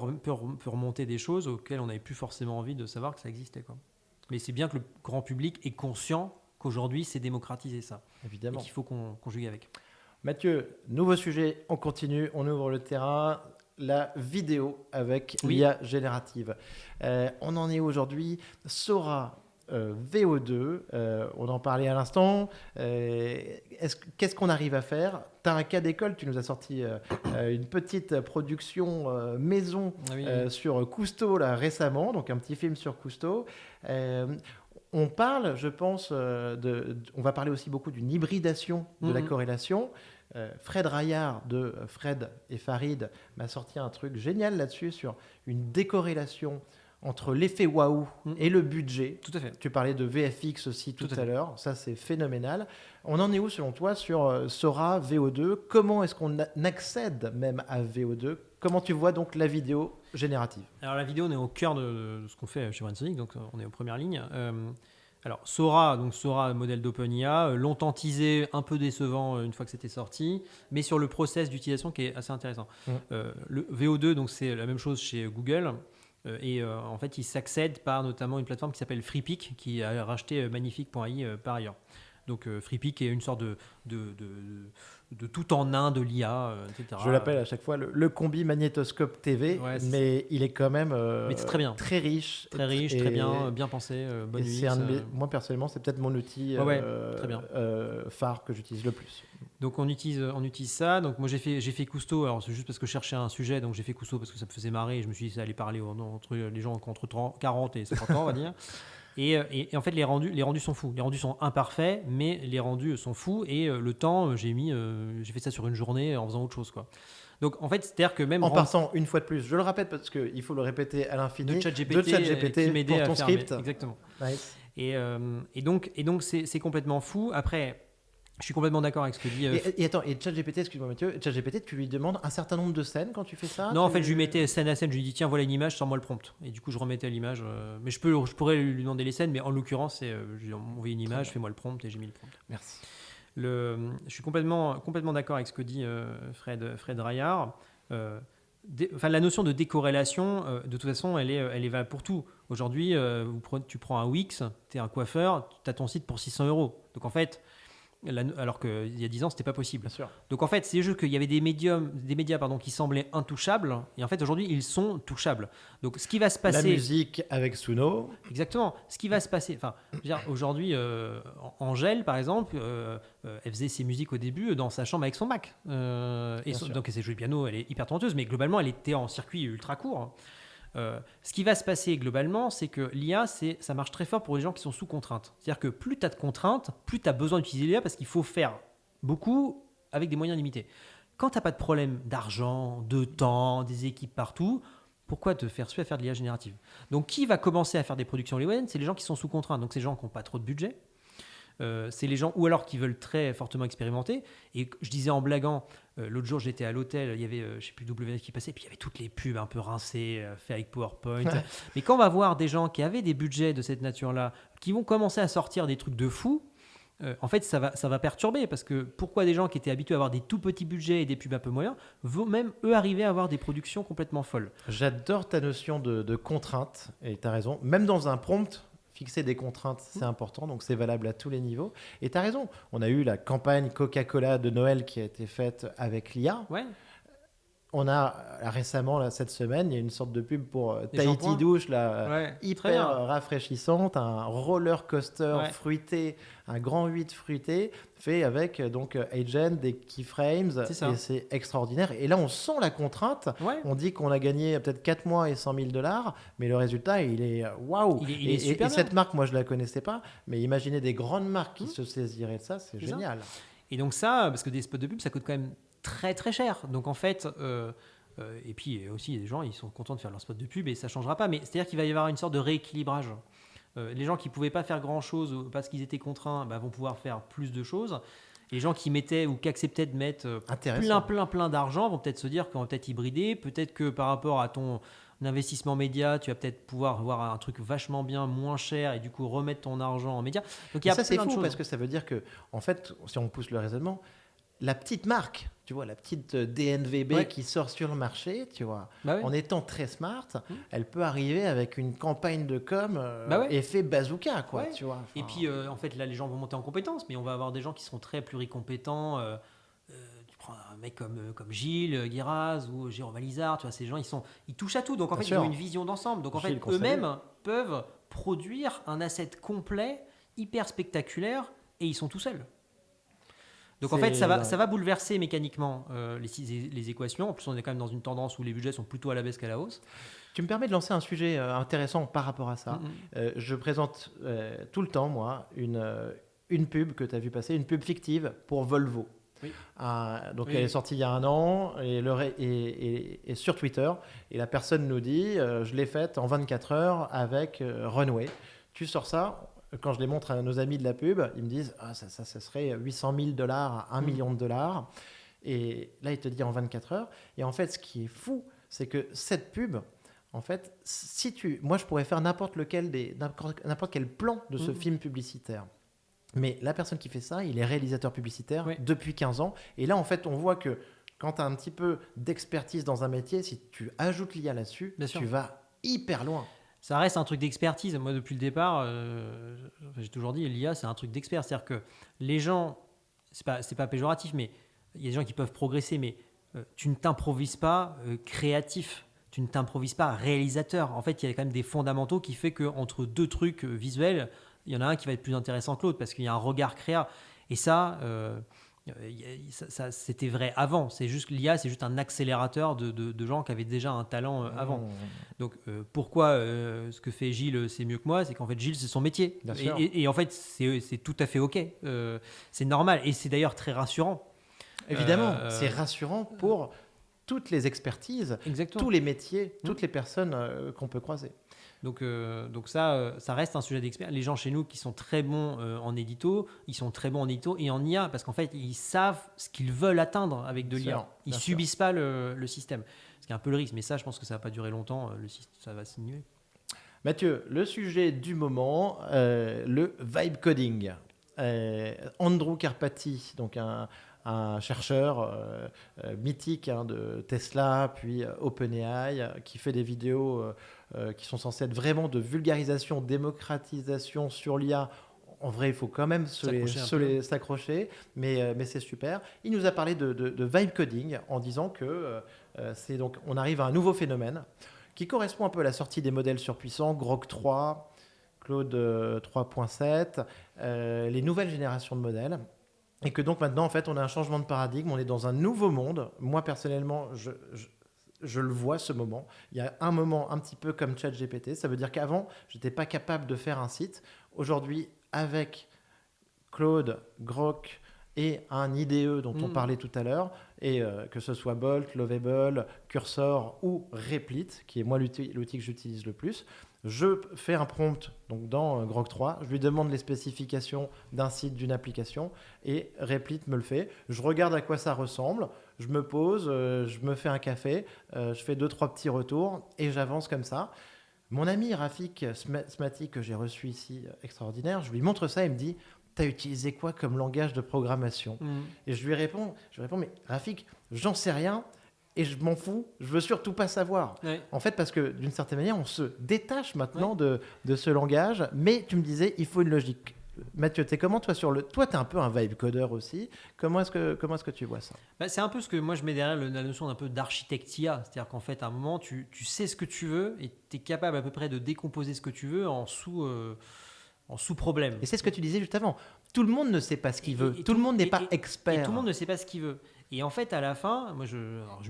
remonter des choses auxquelles on n'avait plus forcément envie de savoir que ça existait, quoi. Mais c'est bien que le grand public est conscient qu'aujourd'hui, c'est démocratiser ça. Évidemment. Et qu'il faut qu'on conjugue avec. Mathieu, nouveau sujet, on continue, on ouvre le terrain. La vidéo avec l'IA générative. On en est aujourd'hui. Sora VO2, on en parlait à l'instant. Qu'est-ce qu'on arrive à faire? Tu as un cas d'école, tu nous as sorti une petite production maison sur Cousteau là, récemment, donc un petit film sur Cousteau. On parle, je pense, on va parler aussi beaucoup d'une hybridation de la corrélation. Fred Raillard de Fred et Farid m'a sorti un truc génial là-dessus sur une décorrélation entre l'effet waouh et le budget. Tout à fait. Tu parlais de VFX aussi tout à l'heure. Ça, c'est phénoménal. On en est où, selon toi, sur Sora, VO2 ? Comment est-ce qu'on accède même à VO2 ? Comment tu vois donc la vidéo générative ? Alors, la vidéo, on est au cœur de ce qu'on fait chez VoiceSonic, donc on est aux premières lignes. Alors, Sora, modèle d'OpenIA, longtemps teasé, un peu décevant une fois que c'était sorti, mais sur le process d'utilisation qui est assez intéressant. Le VO2, donc c'est la même chose chez Google. Et en fait, il s'accède par notamment une plateforme qui s'appelle FreePic, qui a racheté Magnifique.ai par ailleurs. Donc FreePic est une sorte de tout en un de l'IA, etc. Je l'appelle à chaque fois le combi magnétoscope TV, mais il est quand même mais c'est très bien. Très riche. Très riche, très bien, bien pensé, bonne nuit. Moi, personnellement, c'est peut-être mon outil très bien. phare que j'utilise le plus. Donc on utilise ça. Donc moi j'ai fait Cousteau. Alors c'est juste parce que je cherchais un sujet, donc j'ai fait Cousteau parce que ça me faisait marrer. Et je me suis dit ça allait parler entre les gens entre 40 et 50 ans, on va dire. Et en fait les rendus sont fous. Les rendus sont imparfaits, mais les rendus sont fous. Et le temps, j'ai fait ça sur une journée en faisant autre chose, quoi. Donc en fait, c'est-à-dire que même en partant une fois de plus, je le répète parce qu'il faut le répéter à l'infini, de ChatGPT qui m'aidait pour ton script. Exactement. Nice. Et donc c'est complètement fou. Après, je suis complètement d'accord avec ce que dit. Et ChatGPT, excuse-moi Mathieu, ChatGPT, tu lui demandes un certain nombre de scènes quand tu fais ça ? Non, en fait, je lui mettais scène à scène. Je lui dis tiens, voilà une image, sors-moi le prompt. Et du coup, je remettais l'image. Mais je pourrais lui demander les scènes, mais en l'occurrence, je lui ai envoyé une image, fais-moi le prompt, et j'ai mis le prompt. Merci. Je suis complètement d'accord avec ce que dit Fred Raillard. La notion de décorrélation, de toute façon, elle est valable pour tout. Aujourd'hui, tu prends un Wix, tu es un coiffeur, tu as ton site pour 600 €. Donc en fait, alors qu'il y a 10 ans, c'était pas possible. Bien sûr. Donc en fait, c'est juste qu'il y avait des médias qui semblaient intouchables, et en fait aujourd'hui, ils sont touchables. Donc ce qui va se passer... La musique avec Suno. Exactement. Ce qui va se passer... Enfin, je veux dire, aujourd'hui, Angèle, par exemple, elle faisait ses musiques au début dans sa chambre avec son Mac. Donc elle s'est jouée le piano, elle est hyper talentueuse, mais globalement, elle était en circuit ultra court. Ce qui va se passer globalement, c'est que l'IA, ça marche très fort pour les gens qui sont sous contrainte. C'est-à-dire que plus tu as de contraintes, plus tu as besoin d'utiliser l'IA parce qu'il faut faire beaucoup avec des moyens limités. Quand tu n'as pas de problème d'argent, de temps, des équipes partout, pourquoi te faire suer à faire de l'IA générative ? Donc qui va commencer à faire des productions hollywoodiennes ? C'est les gens qui sont sous contrainte. Donc c'est les gens qui n'ont pas trop de budget. C'est les gens, ou alors qui veulent très fortement expérimenter. Et je disais en blaguant, l'autre jour j'étais à l'hôtel, il y avait, je sais plus, WF qui passait, puis il y avait toutes les pubs un peu rincées, faites avec PowerPoint. Mais quand on va voir des gens qui avaient des budgets de cette nature-là, qui vont commencer à sortir des trucs de fou, en fait ça va perturber, parce que pourquoi des gens qui étaient habitués à avoir des tout petits budgets et des pubs un peu moyens vont même eux arriver à avoir des productions complètement folles. J'adore ta notion de contrainte, et tu as raison, même dans un prompt. Fixer des contraintes, c'est important, donc c'est valable à tous les niveaux. Et tu as raison, on a eu la campagne Coca-Cola de Noël qui a été faite avec l'IA. Ouais. On a récemment, là, cette semaine, il y a une sorte de pub pour Tahiti Douche, hyper rafraîchissante, un roller coaster fruité, un grand 8 fruité, fait avec donc Agent, des keyframes, et c'est extraordinaire. Et là, on sent la contrainte. Ouais. On dit qu'on a gagné peut-être 4 mois et 100 000 $, mais le résultat, il est waouh. Il est super et cette marque, moi, je ne la connaissais pas, mais imaginez des grandes marques qui se saisiraient de ça, c'est génial. Et donc ça, parce que des spots de pub, ça coûte quand même très très cher. Donc en fait, et puis aussi il y a des gens, ils sont contents de faire leur spot de pub et ça changera pas. Mais c'est-à-dire qu'il va y avoir une sorte de rééquilibrage. Les gens qui pouvaient pas faire grand-chose parce qu'ils étaient contraints vont pouvoir faire plus de choses. Et les gens qui mettaient ou qui acceptaient de mettre plein d'argent vont peut-être se dire qu'on va peut-être hybrider. Peut-être que par rapport à ton investissement média, tu vas peut-être pouvoir avoir un truc vachement bien, moins cher et du coup remettre ton argent en média. Donc il y a ça, c'est plein de fou choses. Parce que ça veut dire que, en fait, si on pousse le raisonnement, la petite marque, tu vois, la petite DNVB qui sort sur le marché, tu vois, en étant très smart, elle peut arriver avec une campagne de com effet bazooka, quoi, tu vois. Et puis, en fait, là, les gens vont monter en compétences, mais on va avoir des gens qui seront très pluricompétents. Tu prends un mec comme Gilles Guiraz ou Jérôme Alizard, tu vois, ces gens, ils touchent à tout. Donc, en fait, ils ont une vision d'ensemble. Donc, en fait, eux-mêmes peuvent produire un asset complet, hyper spectaculaire, et ils sont tout seuls. Donc en fait, ça va bouleverser mécaniquement les équations. En plus, on est quand même dans une tendance où les budgets sont plutôt à la baisse qu'à la hausse. Tu me permets de lancer un sujet intéressant par rapport à ça. Je présente tout le temps, moi, une pub que tu as vu passer, une pub fictive pour Volvo. Oui. Donc elle est sortie il y a un an et sur Twitter. Et la personne nous dit je l'ai faite en 24 heures avec Runway. Tu sors ça. Quand je les montre à nos amis de la pub, ils me disent ça serait $800,000 à $1 million. Et là, il te dit en 24 heures. Et en fait, ce qui est fou, c'est que cette pub, en fait, moi, je pourrais faire n'importe quel plan de ce film publicitaire. Mais la personne qui fait ça, il est réalisateur publicitaire depuis 15 ans. Et là, en fait, on voit que quand tu as un petit peu d'expertise dans un métier, si tu ajoutes l'IA là-dessus, tu vas hyper loin. Ça reste un truc d'expertise. Moi, depuis le départ, j'ai toujours dit, l'IA, c'est un truc d'expert. C'est-à-dire que les gens, c'est pas péjoratif, mais il y a des gens qui peuvent progresser, mais tu ne t'improvises pas créatif. Tu ne t'improvises pas réalisateur. En fait, il y a quand même des fondamentaux qui fait qu'entre deux trucs visuels, il y en a un qui va être plus intéressant que l'autre parce qu'il y a un regard créa. Et ça, c'était vrai avant. C'est juste l'IA, c'est juste un accélérateur de gens qui avaient déjà un talent avant. Donc pourquoi ce que fait Gilles, c'est mieux que moi, c'est qu'en fait Gilles, c'est son métier. Et en fait, c'est tout à fait ok. C'est normal et c'est d'ailleurs très rassurant. Évidemment, c'est rassurant pour toutes les expertises, tous les métiers, toutes les personnes qu'on peut croiser. Donc ça reste un sujet d'expert. Les gens chez nous qui sont très bons en édito, ils sont très bons en édito et en IA parce qu'en fait, ils savent ce qu'ils veulent atteindre avec de l'IA. Ils ne subissent pas le système. Ce qui est un peu le risque, mais ça, je pense que ça ne va pas durer longtemps. Ça va s'innuer. Mathieu, le sujet du moment, le vibe coding. Andrew Karpathy, donc un chercheur mythique de Tesla, puis OpenAI, qui fait des vidéos qui sont censées être vraiment de vulgarisation, démocratisation sur l'IA. En vrai, il faut quand même s'accrocher, mais c'est super. Il nous a parlé de vibe coding en disant que on arrive à un nouveau phénomène qui correspond un peu à la sortie des modèles surpuissants, Grok 3, Claude 3.7, les nouvelles générations de modèles. Et que donc maintenant, en fait, on a un changement de paradigme, on est dans un nouveau monde. Moi, personnellement, je le vois, ce moment. Il y a un moment un petit peu comme ChatGPT. Ça veut dire qu'avant, je n'étais pas capable de faire un site. Aujourd'hui, avec Claude, Grok et un IDE dont on parlait tout à l'heure, et que ce soit Bolt, Lovable, Cursor ou Replit, qui est moi l'outil que j'utilise le plus, je fais un prompt donc dans Grok 3, je lui demande les spécifications d'un site, d'une application, et Replit me le fait. Je regarde à quoi ça ressemble, je me pose, je me fais un café, je fais 2-3 petits retours, et j'avance comme ça. Mon ami Rafik Smati, que j'ai reçu ici, extraordinaire, je lui montre ça, et il me dit « T'as utilisé quoi comme langage de programmation ?» Et je lui réponds « Mais Rafik, j'en sais rien. » Et je m'en fous, je veux surtout pas savoir. Ouais. En fait, parce que d'une certaine manière, on se détache maintenant de ce langage, mais tu me disais, il faut une logique. Mathieu, t'es comment toi Toi, t'es un peu un vibe codeur aussi. Comment est-ce que tu vois ça ? C'est un peu ce que moi je mets derrière la notion d'un peu d'architectia. C'est-à-dire qu'en fait, à un moment, tu sais ce que tu veux et tu es capable à peu près de décomposer ce que tu veux en sous-problème. Et c'est ce que tu disais juste avant. Tout le monde ne sait pas ce qu'il veut. Tout le monde n'est pas expert. Et tout le monde ne sait pas ce qu'il veut. Et en fait, à la fin, moi, je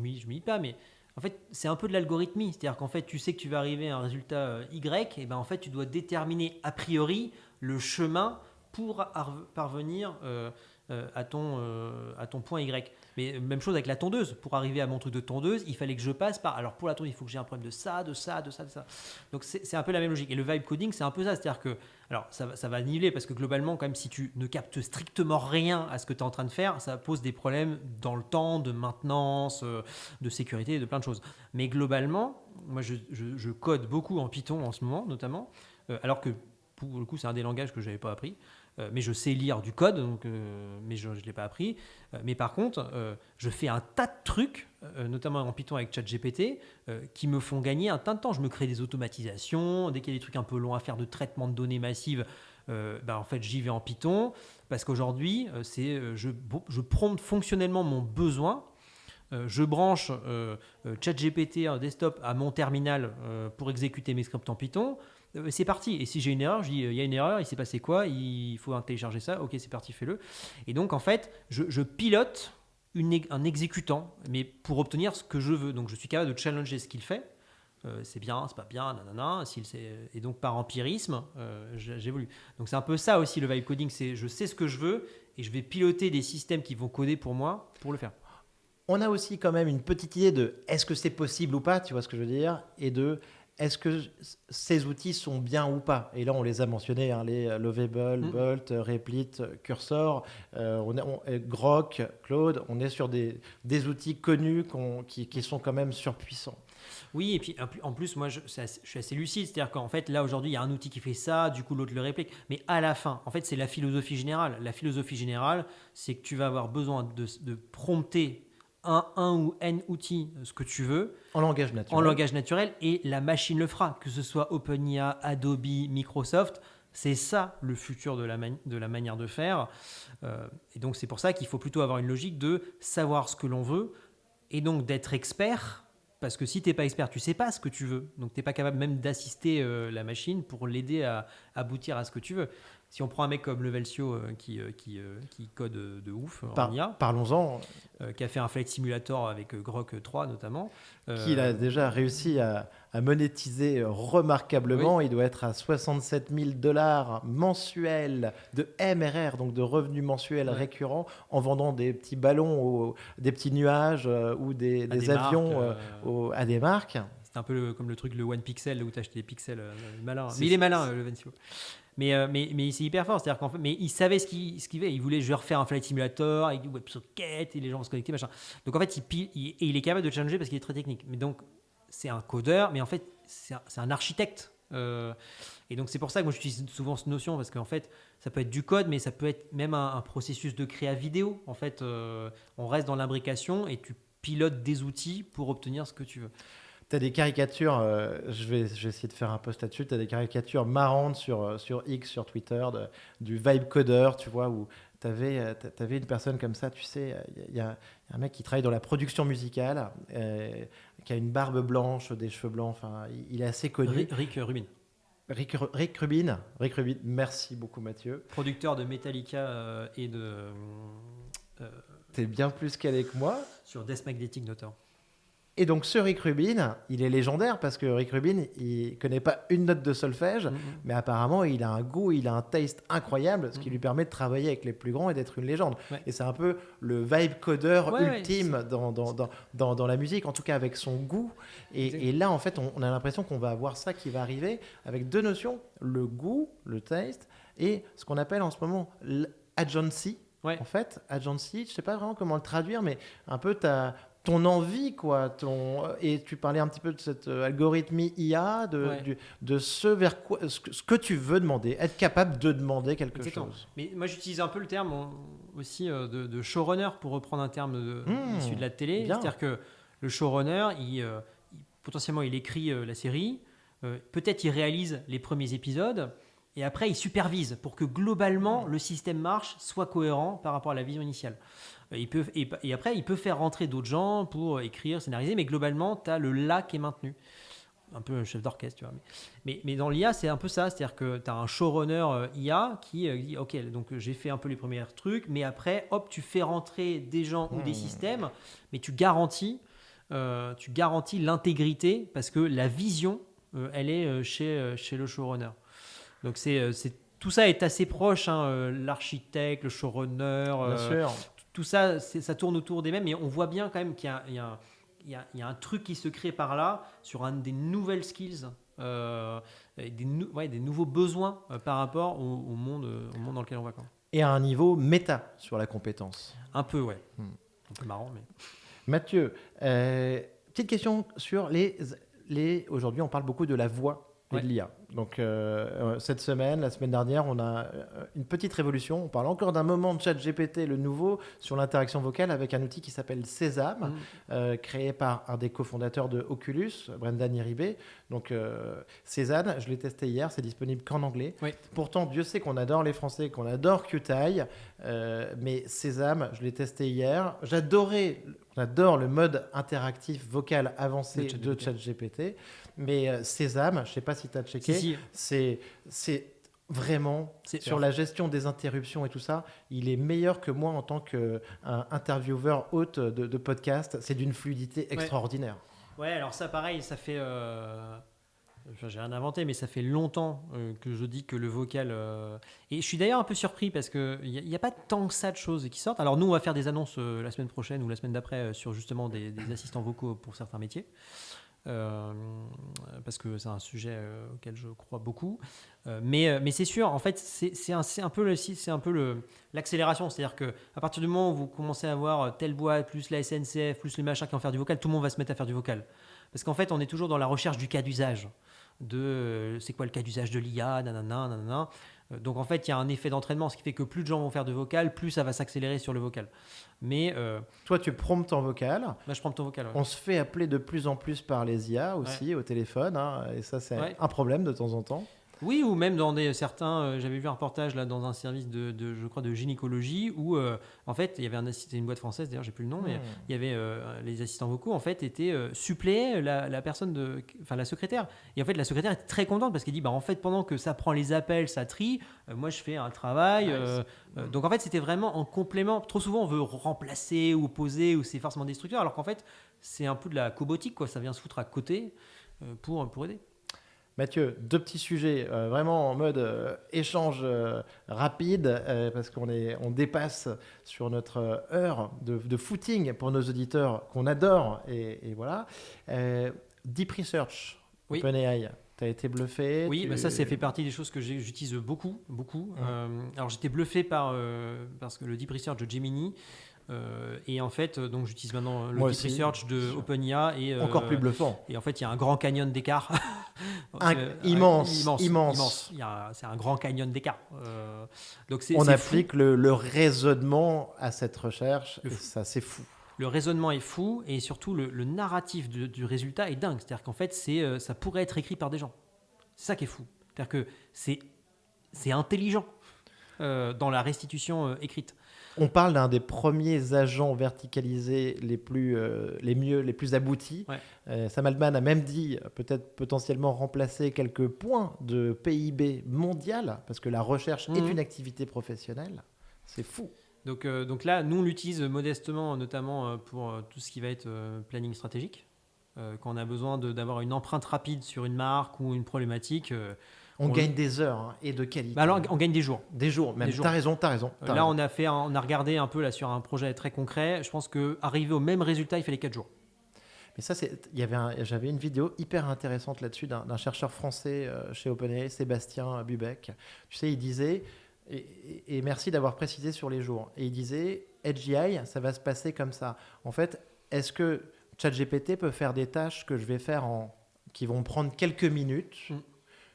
m'y pas, mais en fait, c'est un peu de l'algorithmie. C'est-à-dire qu'en fait, tu sais que tu vas arriver à un résultat Y, et ben en fait, tu dois déterminer a priori le chemin pour parvenir à ton point Y. Mais même chose avec la tondeuse. Pour arriver à mon truc de tondeuse, il fallait que je passe par... Alors pour la tondeuse, il faut que j'ai un problème de ça. Donc c'est un peu la même logique. Et le vibe coding, c'est un peu ça. C'est-à-dire que... Alors ça va niveler parce que globalement, quand même, si tu ne captes strictement rien à ce que tu es en train de faire, ça pose des problèmes dans le temps, de maintenance, de sécurité, de plein de choses. Mais globalement, moi je code beaucoup en Python en ce moment, notamment, alors que pour le coup, c'est un des langages que je n'avais pas appris. Mais je sais lire du code, donc, mais je ne l'ai pas appris. Mais par contre, je fais un tas de trucs, notamment en Python avec ChatGPT, qui me font gagner un tas de temps. Je me crée des automatisations. Dès qu'il y a des trucs un peu longs à faire de traitement de données massives, en fait, j'y vais en Python. Parce qu'aujourd'hui, je prompte fonctionnellement mon besoin. Je branche ChatGPT en desktop à mon terminal pour exécuter mes scripts en Python. C'est parti. Et si j'ai une erreur, je dis il y a une erreur, il s'est passé quoi, il faut télécharger ça, ok, c'est parti, fais-le. Et donc en fait, je pilote un exécutant, mais pour obtenir ce que je veux. Donc je suis capable de challenger ce qu'il fait. C'est bien, c'est pas bien, nanana. Et donc par empirisme, j'évolue. Donc c'est un peu ça aussi le vibe coding, c'est je sais ce que je veux et je vais piloter des systèmes qui vont coder pour moi pour le faire. On a aussi quand même une petite idée de est-ce que c'est possible ou pas, tu vois ce que je veux dire, et de est-ce que ces outils sont bien ou pas. Et là, on les a mentionnés, hein, les Lovable, Bolt, Replit, Cursor, Grok, Claude. On est sur des outils connus qui sont quand même surpuissants. Oui, et puis en plus, moi, je suis assez lucide. C'est-à-dire qu'en fait, là, aujourd'hui, il y a un outil qui fait ça, du coup, l'autre le réplique. Mais à la fin, en fait, c'est la philosophie générale. La philosophie générale, c'est que tu vas avoir besoin de prompter un ou n outils, ce que tu veux. En langage naturel. Et la machine le fera. Que ce soit OpenIA, Adobe, Microsoft, c'est ça le futur de la manière de faire. Et donc, c'est pour ça qu'il faut plutôt avoir une logique de savoir ce que l'on veut et donc d'être expert. Parce que si tu n'es pas expert, tu ne sais pas ce que tu veux. Donc, tu n'es pas capable même d'assister la machine pour l'aider à aboutir à ce que tu veux. Si on prend un mec comme Levelcio qui code de ouf en IA. Parlons-en. Qui a fait un Flight Simulator avec Grok 3 notamment. Qu'il a déjà réussi à monétiser remarquablement. Oui. Il doit être à $67 000 mensuels de MRR, donc de revenus mensuels récurrents, en vendant des petits ballons, des petits nuages ou des avions à des marques. C'est un peu comme le truc, le One Pixel, où tu achètes des pixels malin. Mais il est malin, le Levelcio. Mais c'est hyper fort, c'est-à-dire qu'en fait, mais il savait ce qu'il fait. Il voulait, je vais refaire un Flight Simulator avec du WebSocket et les gens vont se connecter, machin. Donc en fait, il est capable de challenger parce qu'il est très technique. Mais donc, c'est un codeur, mais en fait, c'est un architecte. Et donc, c'est pour ça que moi, j'utilise souvent cette notion parce qu'en fait, ça peut être du code, mais ça peut être même un processus de créa vidéo. En fait, on reste dans l'imbrication et tu pilotes des outils pour obtenir ce que tu veux. Tu as des caricatures, je vais essayer de faire un post là-dessus, tu as des caricatures marrantes sur X, sur Twitter, du vibe codeur, tu vois, où tu avais une personne comme ça, tu sais, il y a un mec qui travaille dans la production musicale, qui a une barbe blanche, des cheveux blancs, enfin, il est assez connu. Rick Rubin. Rick Rubin, merci beaucoup Mathieu. Producteur de Metallica et de... T'es bien plus calé que moi. Sur Death Magnetic notamment. Et donc ce Rick Rubin, il est légendaire parce que Rick Rubin, il connaît pas une note de solfège, mais apparemment il a un goût, il a un taste incroyable, ce qui lui permet de travailler avec les plus grands et d'être une légende. Ouais. Et c'est un peu le vibe codeur ultime dans la musique, en tout cas avec son goût. Et là, en fait, on a l'impression qu'on va avoir ça qui va arriver avec deux notions, le goût, le taste, et ce qu'on appelle en ce moment l'agency. Ouais. En fait, agency, je sais pas vraiment comment le traduire, mais un peu ton envie, quoi. Et tu parlais un petit peu de cet algorithmie IA, de ce vers quoi, ce que tu veux demander, être capable de demander quelque chose. Mais moi, j'utilise un peu le terme aussi de showrunner pour reprendre un terme issu de la télé. Bien. C'est-à-dire que le showrunner, potentiellement, il écrit la série, peut-être il réalise les premiers épisodes, et après, il supervise pour que globalement, le système marche, soit cohérent par rapport à la vision initiale. Et après, il peut faire rentrer d'autres gens pour écrire, scénariser, mais globalement, tu as le là qui est maintenu. Un peu un chef d'orchestre, tu vois. Mais dans l'IA, c'est un peu ça. C'est-à-dire que tu as un showrunner IA qui dit « Ok, donc j'ai fait un peu les premiers trucs, mais après, hop, tu fais rentrer des gens ou des systèmes, mais tu garantis l'intégrité parce que la vision, elle est chez le showrunner. » Donc, tout ça est assez proche, hein, l'architecte, le showrunner. Bien sûr. Tout ça, ça tourne autour des mêmes, mais on voit bien quand même qu'il y a un truc qui se crée par là sur des nouvelles skills, des nouveaux besoins par rapport au monde dans lequel on va. Et à un niveau méta sur la compétence. Un peu, ouais. Un peu marrant, mais... Mathieu, petite question sur aujourd'hui, on parle beaucoup de la voix et de l'IA. Donc, cette semaine, la semaine dernière, on a une petite révolution. On parle encore d'un moment de ChatGPT, le nouveau, sur l'interaction vocale avec un outil qui s'appelle Sésame, créé par un des cofondateurs de Oculus, Brendan Iribe. Donc, Sésame, je l'ai testé hier, c'est disponible qu'en anglais. Oui. Pourtant, Dieu sait qu'on adore les Français, qu'on adore QTI, mais Sésame, je l'ai testé hier. J'adore le mode interactif vocal avancé de ChatGPT. Mais Sésame, je ne sais pas si tu as checké, c'est vraiment sur la gestion des interruptions et tout ça, il est meilleur que moi en tant qu'intervieweur hôte de podcast. C'est d'une fluidité extraordinaire. Ouais, alors ça pareil, ça fait Enfin, j'ai rien inventé, mais ça fait longtemps que je dis que le vocal. Et je suis d'ailleurs un peu surpris parce qu'il n'y a pas tant que ça de choses qui sortent. Alors, nous, on va faire des annonces la semaine prochaine ou la semaine d'après sur justement des assistants vocaux pour certains métiers. Parce que c'est un sujet auquel je crois beaucoup. Mais c'est sûr, en fait, c'est un peu l'accélération. C'est-à-dire qu'à partir du moment où vous commencez à avoir telle boîte, plus la SNCF, plus les machins qui vont faire du vocal, tout le monde va se mettre à faire du vocal. Parce qu'en fait, on est toujours dans la recherche du cas d'usage. C'est quoi le cas d'usage de l'IA, nanana, nanana. Donc en fait, il y a un effet d'entraînement, ce qui fait que plus de gens vont faire de vocal, plus ça va s'accélérer sur le vocal. Mais toi, tu promptes en vocal. Bah, je prompte en vocal. Ouais. On se fait appeler de plus en plus par les IA aussi au téléphone, hein, et ça, c'est un problème de temps en temps. Oui, ou même dans certains. J'avais vu un reportage là dans un service je crois, de gynécologie où en fait il y avait c'était une boîte française d'ailleurs, j'ai plus le nom, mais il y avait les assistants vocaux en fait suppléaient la personne la secrétaire. Et en fait la secrétaire était très contente parce qu'elle dit en fait pendant que ça prend les appels, ça trie, moi je fais un travail. Donc en fait c'était vraiment en complément. Trop souvent on veut remplacer ou opposer ou c'est forcément destructeur, alors qu'en fait c'est un peu de la cobotique quoi. Ça vient se foutre à côté pour aider. Mathieu, 2 petits sujets vraiment en mode échange rapide parce qu'on dépasse sur notre heure de footing pour nos auditeurs qu'on adore et voilà. Deep Research, oui. OpenAI, tu as été bluffé? Oui, ça fait partie des choses que j'utilise beaucoup. Alors j'étais bluffé parce que le Deep Research de Gemini. Et en fait, donc j'utilise maintenant le Deep Research de OpenAI et encore plus bluffant. Et en fait, il y a un grand canyon d'écart. Immense. C'est un grand canyon d'écart. Donc on applique le raisonnement à cette recherche. Et ça, c'est fou. Le raisonnement est fou et surtout le narratif du résultat est dingue. C'est-à-dire qu'en fait, ça pourrait être écrit par des gens. C'est ça qui est fou. C'est-à-dire que c'est intelligent dans la restitution écrite. On parle d'un des premiers agents verticalisés les plus aboutis. Ouais. Sam Altman a même dit peut-être potentiellement remplacer quelques points de PIB mondial parce que la recherche est une activité professionnelle. C'est fou. Donc là, nous, on l'utilise modestement, notamment pour tout ce qui va être planning stratégique. Quand on a besoin d'avoir une empreinte rapide sur une marque ou une problématique... On gagne des heures et de qualité. Bah alors, on gagne des jours. Des jours, même. T'as raison. Là, on a regardé un peu là, sur un projet très concret. Je pense qu'arriver au même résultat, il fallait 4 jours. Mais ça, j'avais une vidéo hyper intéressante là-dessus d'un chercheur français chez OpenAI, Sébastien Bubec. Tu sais, il disait, et merci d'avoir précisé sur les jours, et il disait, AGI, ça va se passer comme ça. En fait, est-ce que ChatGPT peut faire des tâches que je vais faire qui vont prendre quelques minutes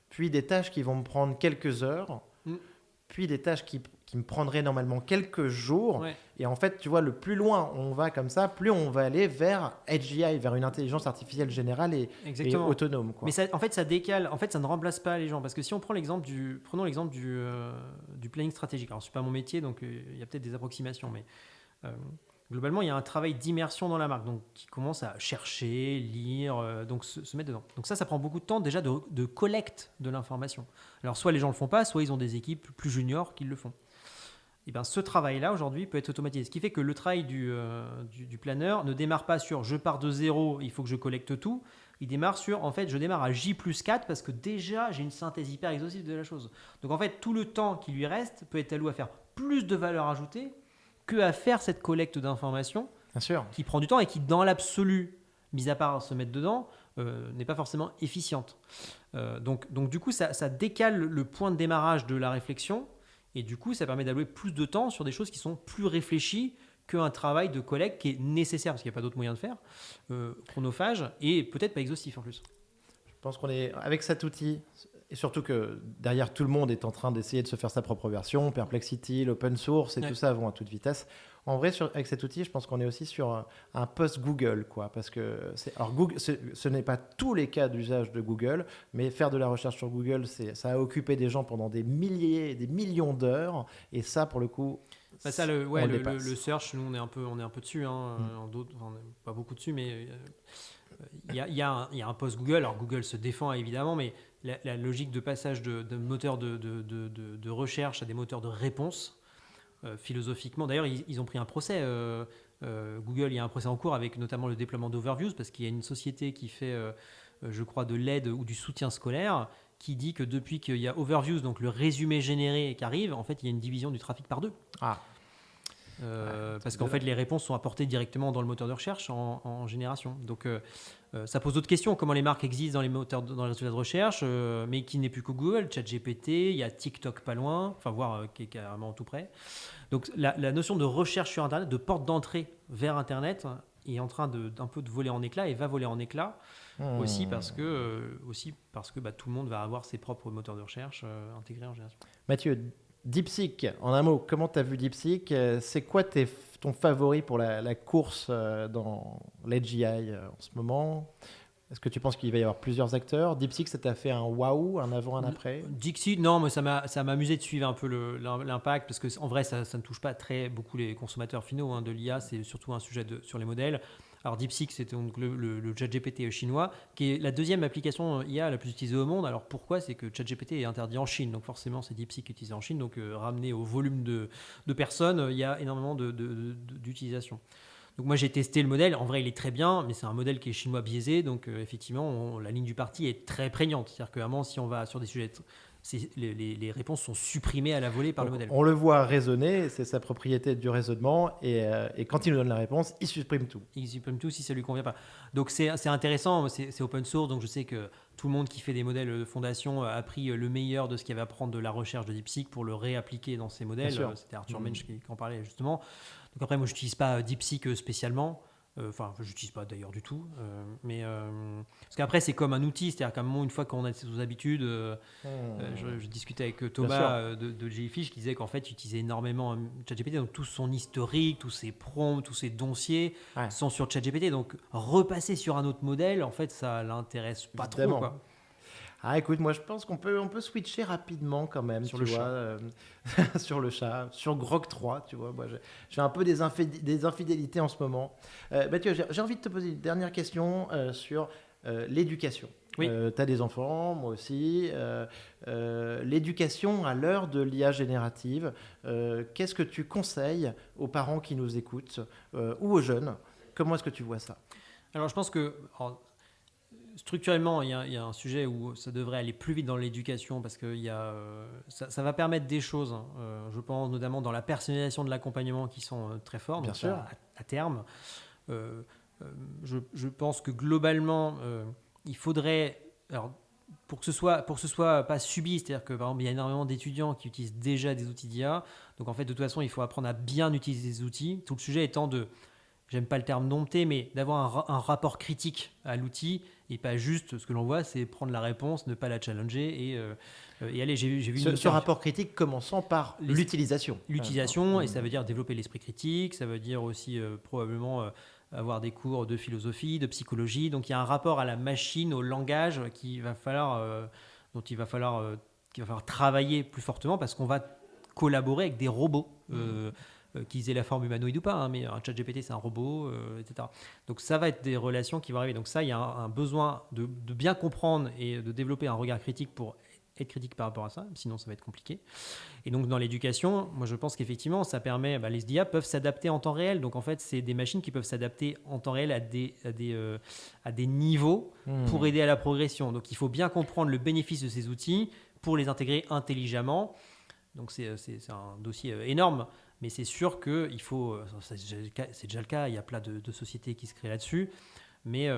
puis des tâches qui vont me prendre quelques heures, puis des tâches qui me prendraient normalement quelques jours. Ouais. Et en fait, tu vois, le plus loin on va comme ça, plus on va aller vers AGI, vers une intelligence artificielle générale et autonome. Quoi. Mais ça, en fait, ça décale, en fait, ça ne remplace pas les gens. Parce que si on prend prenons l'exemple du planning stratégique. Alors, ce n'est pas mon métier, donc il y a peut-être des approximations, mais... globalement, il y a un travail d'immersion dans la marque, donc qui commence à chercher, lire, donc se mettre dedans. Donc ça prend beaucoup de temps déjà de collecte de l'information. Alors soit les gens le font pas, soit ils ont des équipes plus juniors qui le font. Et bien ce travail-là aujourd'hui peut être automatisé, ce qui fait que le travail du planeur ne démarre pas sur je pars de zéro, il faut que je collecte tout. Il démarre sur en fait je démarre à J+4 parce que déjà j'ai une synthèse hyper exhaustive de la chose. Donc en fait tout le temps qui lui reste peut être alloué à faire plus de valeur ajoutée que à faire cette collecte d'informations qui prend du temps et qui, dans l'absolu, mis à part se mettre dedans, n'est pas forcément efficiente. Donc du coup, ça décale le point de démarrage de la réflexion et du coup, ça permet d'allouer plus de temps sur des choses qui sont plus réfléchies qu'un travail de collecte qui est nécessaire, parce qu'il n'y a pas d'autre moyen de faire, chronophage et peut-être pas exhaustif en plus. Je pense qu'on est, avec cet outil... Et surtout que derrière, tout le monde est en train d'essayer de se faire sa propre version. Perplexity, l'open source et tout ça vont à toute vitesse. En vrai, avec cet outil, je pense qu'on est aussi sur un post-Google, quoi. Parce que Google, ce n'est pas tous les cas d'usage de Google, mais faire de la recherche sur Google, ça a occupé des gens pendant des milliers, des millions d'heures. Et ça, pour le coup, le search, nous, on est un peu dessus. Hein, pas beaucoup dessus, mais... Il y a un post-Google. Alors Google se défend évidemment, mais la logique de passage de moteurs de recherche à des moteurs de réponse, philosophiquement, d'ailleurs ils ont pris un procès. Google, il y a un procès en cours avec notamment le déploiement d'Overviews parce qu'il y a une société qui fait je crois, de l'aide ou du soutien scolaire, qui dit que depuis qu'il y a Overviews, donc le résumé généré qui arrive, en fait, il y a une division du trafic par 2. Parce qu'en fait, les réponses sont apportées directement dans le moteur de recherche en génération. Donc, ça pose d'autres questions. Comment les marques existent dans les résultats de recherche, mais qui n'est plus que Google, ChatGPT, il y a TikTok pas loin, voire qui est carrément tout près. Donc, la notion de recherche sur Internet, de porte d'entrée vers Internet, est en train d'un peu de voler en éclats et va voler en éclats aussi parce que tout le monde va avoir ses propres moteurs de recherche intégrés en génération. Mathieu, DeepSeek, en un mot, comment tu as vu DeepSeek ? C'est quoi ton favori pour la course dans l'AGI en ce moment ? Est-ce que tu penses qu'il va y avoir plusieurs acteurs ? DeepSeek, ça t'a fait un waouh, un avant, un après ? DeepSeek, non, mais ça m'a amusé de suivre un peu l'impact parce qu'en vrai, ça ne touche pas beaucoup les consommateurs finaux de l'IA, c'est surtout un sujet sur les modèles. Alors DeepSeek, c'était donc le ChatGPT chinois, qui est la deuxième application IA la plus utilisée au monde. Alors pourquoi ? C'est que ChatGPT est interdit en Chine, donc forcément c'est DeepSeek utilisé en Chine, donc ramené au volume de personnes, il y a énormément d'utilisation. Donc moi j'ai testé le modèle, en vrai il est très bien, mais c'est un modèle qui est chinois biaisé, donc effectivement la ligne du parti est très prégnante. C'est-à-dire qu'à un moment, si on va sur des sujets, les réponses sont supprimées à la volée par le modèle. On le voit raisonner, c'est sa propriété du raisonnement, et quand il nous donne la réponse, il supprime tout. Il supprime tout si ça lui convient pas. Donc c'est intéressant, c'est open source, donc je sais que tout le monde qui fait des modèles de fondation a pris le meilleur de ce qu'il y avait à prendre de la recherche de DeepSeek pour le réappliquer dans ses modèles. C'était Arthur Mensch qui en parlait justement. Donc après, moi, je n'utilise pas DeepSeek spécialement. Enfin, je n'utilise pas d'ailleurs du tout. Parce qu'après, c'est comme un outil. C'est-à-dire qu'à un moment, une fois qu'on a ses habitudes, je discutais avec Thomas de Jellyfish qui disait qu'en fait, il utilisait énormément ChatGPT. Donc, tout son historique, tous ses prompts, tous ses dossiers sont sur ChatGPT. Donc, repasser sur un autre modèle, en fait, ça ne l'intéresse pas trop, quoi. Ah, écoute, moi je pense qu'on peut switcher rapidement quand même, sur le chat, sur le chat, sur Grok 3, tu vois. Moi, j'ai un peu des infidélités en ce moment. Mathieu, j'ai envie de te poser une dernière question sur l'éducation. Oui. Tu as des enfants, moi aussi. L'éducation à l'heure de l'IA générative, qu'est-ce que tu conseilles aux parents qui nous écoutent ou aux jeunes ? Comment est-ce que tu vois ça ? Alors, je pense que... structurellement, il y a un sujet où ça devrait aller plus vite dans l'éducation parce que ça va permettre des choses, je pense notamment dans la personnalisation de l'accompagnement qui sont très forts. Bien sûr. À terme. Je pense que globalement, il faudrait... Alors, pour que ce soit pas subi, c'est-à-dire que par exemple, il y a énormément d'étudiants qui utilisent déjà des outils d'IA. Donc en fait, de toute façon, il faut apprendre à bien utiliser ces outils. Tout le sujet étant j'aime pas le terme dompter, mais d'avoir un rapport critique à l'outil et pas juste ce que l'on voit, c'est prendre la réponse, ne pas la challenger et aller. J'ai vu ce rapport critique commençant par l'utilisation. L'utilisation, et ça veut dire développer l'esprit critique, ça veut dire aussi probablement avoir des cours de philosophie, de psychologie. Donc il y a un rapport à la machine, au langage dont il va falloir travailler plus fortement parce qu'on va collaborer avec des robots. Qu'ils aient la forme humanoïde ou pas, mais un ChatGPT c'est un robot, etc. Donc ça va être des relations qui vont arriver. Donc ça, il y a un besoin de bien comprendre et de développer un regard critique pour être critique par rapport à ça, sinon ça va être compliqué. Et donc dans l'éducation, moi je pense qu'effectivement ça permet, les IA peuvent s'adapter en temps réel. Donc en fait c'est des machines qui peuvent s'adapter en temps réel à des niveaux pour aider à la progression. Donc il faut bien comprendre le bénéfice de ces outils pour les intégrer intelligemment. Donc c'est un dossier énorme. Mais c'est sûr qu'il faut, c'est déjà le cas, il y a plein de sociétés qui se créent là-dessus, mais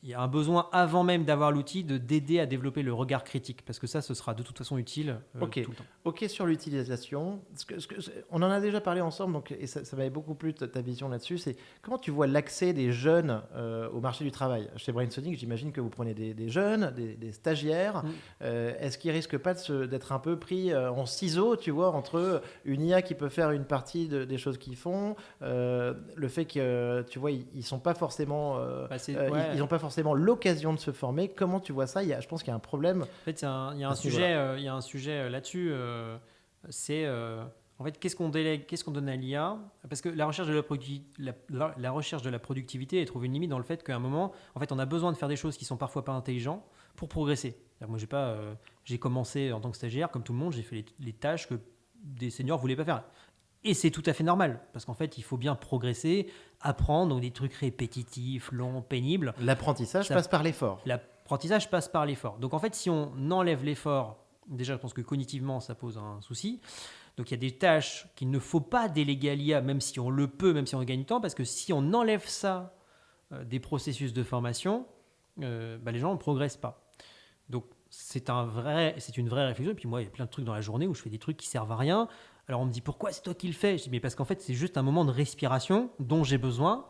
il y a un besoin avant même d'avoir l'outil d'aider à développer le regard critique, parce que ça, ce sera de toute façon utile tout le temps. Ok, sur l'utilisation, on en a déjà parlé ensemble, donc, et ça m'avait beaucoup plu ta vision là-dessus, c'est comment tu vois l'accès des jeunes au marché du travail ? Chez Brainsonic, j'imagine que vous prenez des jeunes, des stagiaires. Est-ce qu'ils ne risquent pas d'être un peu pris en ciseaux, tu vois, entre une IA qui peut faire une partie des choses qu'ils font, le fait que, tu vois, ils ne sont pas forcément... ils n'ont pas forcément l'occasion de se former. Comment tu vois ça ? Je pense qu'il y a un problème. En fait, il y a un sujet là-dessus. En fait, qu'est-ce qu'on délègue, qu'est-ce qu'on donne à l'IA ? Parce que la recherche de la productivité, elle trouve une limite dans le fait qu'à un moment, en fait, on a besoin de faire des choses qui sont parfois pas intelligentes pour progresser. Moi, j'ai commencé en tant que stagiaire, comme tout le monde, j'ai fait les tâches que des seniors voulaient pas faire. Et c'est tout à fait normal, parce qu'en fait, il faut bien progresser, apprendre, donc des trucs répétitifs, longs, pénibles. L'apprentissage passe par l'effort. L'apprentissage passe par l'effort. Donc en fait, si on enlève l'effort, déjà je pense que cognitivement ça pose un souci. Donc il y a des tâches qu'il ne faut pas déléguer à l'IA, même si on le peut, même si on gagne du temps, parce que si on enlève ça des processus de formation, les gens ne progressent pas. Donc c'est une vraie réflexion. Et puis moi, il y a plein de trucs dans la journée où je fais des trucs qui servent à rien. Alors on me dit pourquoi c'est toi qui le fais? Je dis mais parce qu'en fait c'est juste un moment de respiration dont j'ai besoin.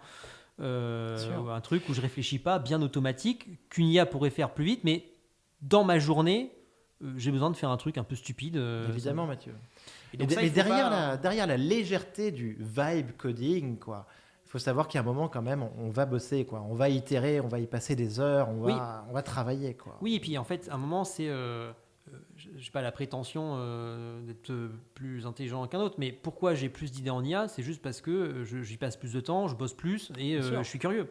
Un truc où je réfléchis pas, bien automatique, qu'une IA pourrait faire plus vite, mais dans ma journée, j'ai besoin de faire un truc un peu stupide. Évidemment, Mathieu. Donc mais derrière la légèreté du vibe coding, quoi, il faut savoir qu'à un moment, quand même, on va bosser, quoi. On va itérer, on va y passer des heures, on va travailler, quoi. Oui, et puis en fait, à un moment, c'est... je n'ai pas la prétention d'être plus intelligent qu'un autre, mais pourquoi j'ai plus d'idées en IA? C'est juste parce que j'y passe plus de temps, je bosse plus et je suis curieux.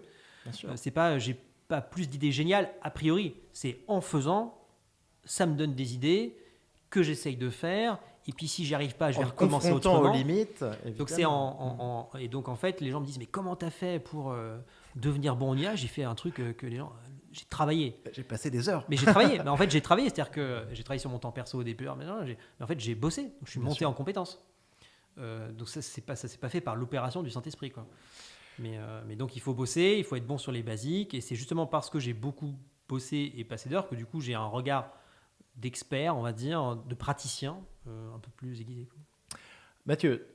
C'est pas, j'ai pas plus d'idées géniales a priori. C'est en faisant, ça me donne des idées que j'essaye de faire. Et puis si j'y arrive pas, je vais recommencer autrement. Aux limites. Donc et donc en fait, les gens me disent mais comment t'as fait pour devenir bon en IA? J'ai fait un truc que les gens, j'ai travaillé. J'ai passé des heures. Mais j'ai travaillé. Mais en fait, j'ai travaillé, c'est-à-dire que j'ai travaillé sur mon temps perso au début. Mais en fait, j'ai bossé. Donc, je suis monté en compétences. Donc ça s'est pas fait par l'opération du Saint-Esprit, quoi. Mais donc il faut bosser, il faut être bon sur les basiques. Et c'est justement parce que j'ai beaucoup bossé et passé d'heures que du coup j'ai un regard d'expert, on va dire, de praticien, un peu plus aiguisé. Mathieu,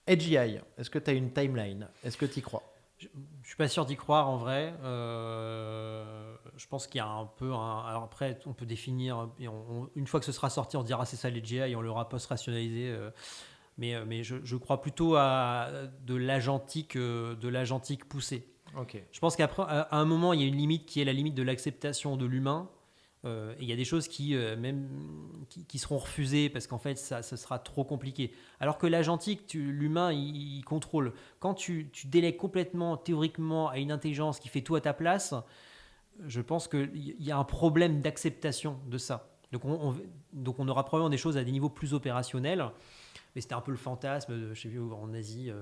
AGI, est-ce que tu as une timeline? Est-ce que tu y crois? Je ne suis pas sûr d'y croire en vrai. Je pense qu'il y a un peu... alors après, on peut définir... Et une fois que ce sera sorti, on dira c'est ça l'AGI et on l'aura post-rationalisé. Mais je crois plutôt à de l'agentique poussé. Okay. Je pense qu'à un moment, il y a une limite qui est la limite de l'acceptation de l'humain. Et il y a des choses qui seront refusées parce qu'en fait ça sera trop compliqué, alors que l'agentique, l'humain il contrôle. Quand tu délègues complètement théoriquement à une intelligence qui fait tout à ta place, je pense qu'il y a un problème d'acceptation de ça. Donc on aura probablement des choses à des niveaux plus opérationnels. Mais c'était un peu le fantasme, je sais plus, en Asie,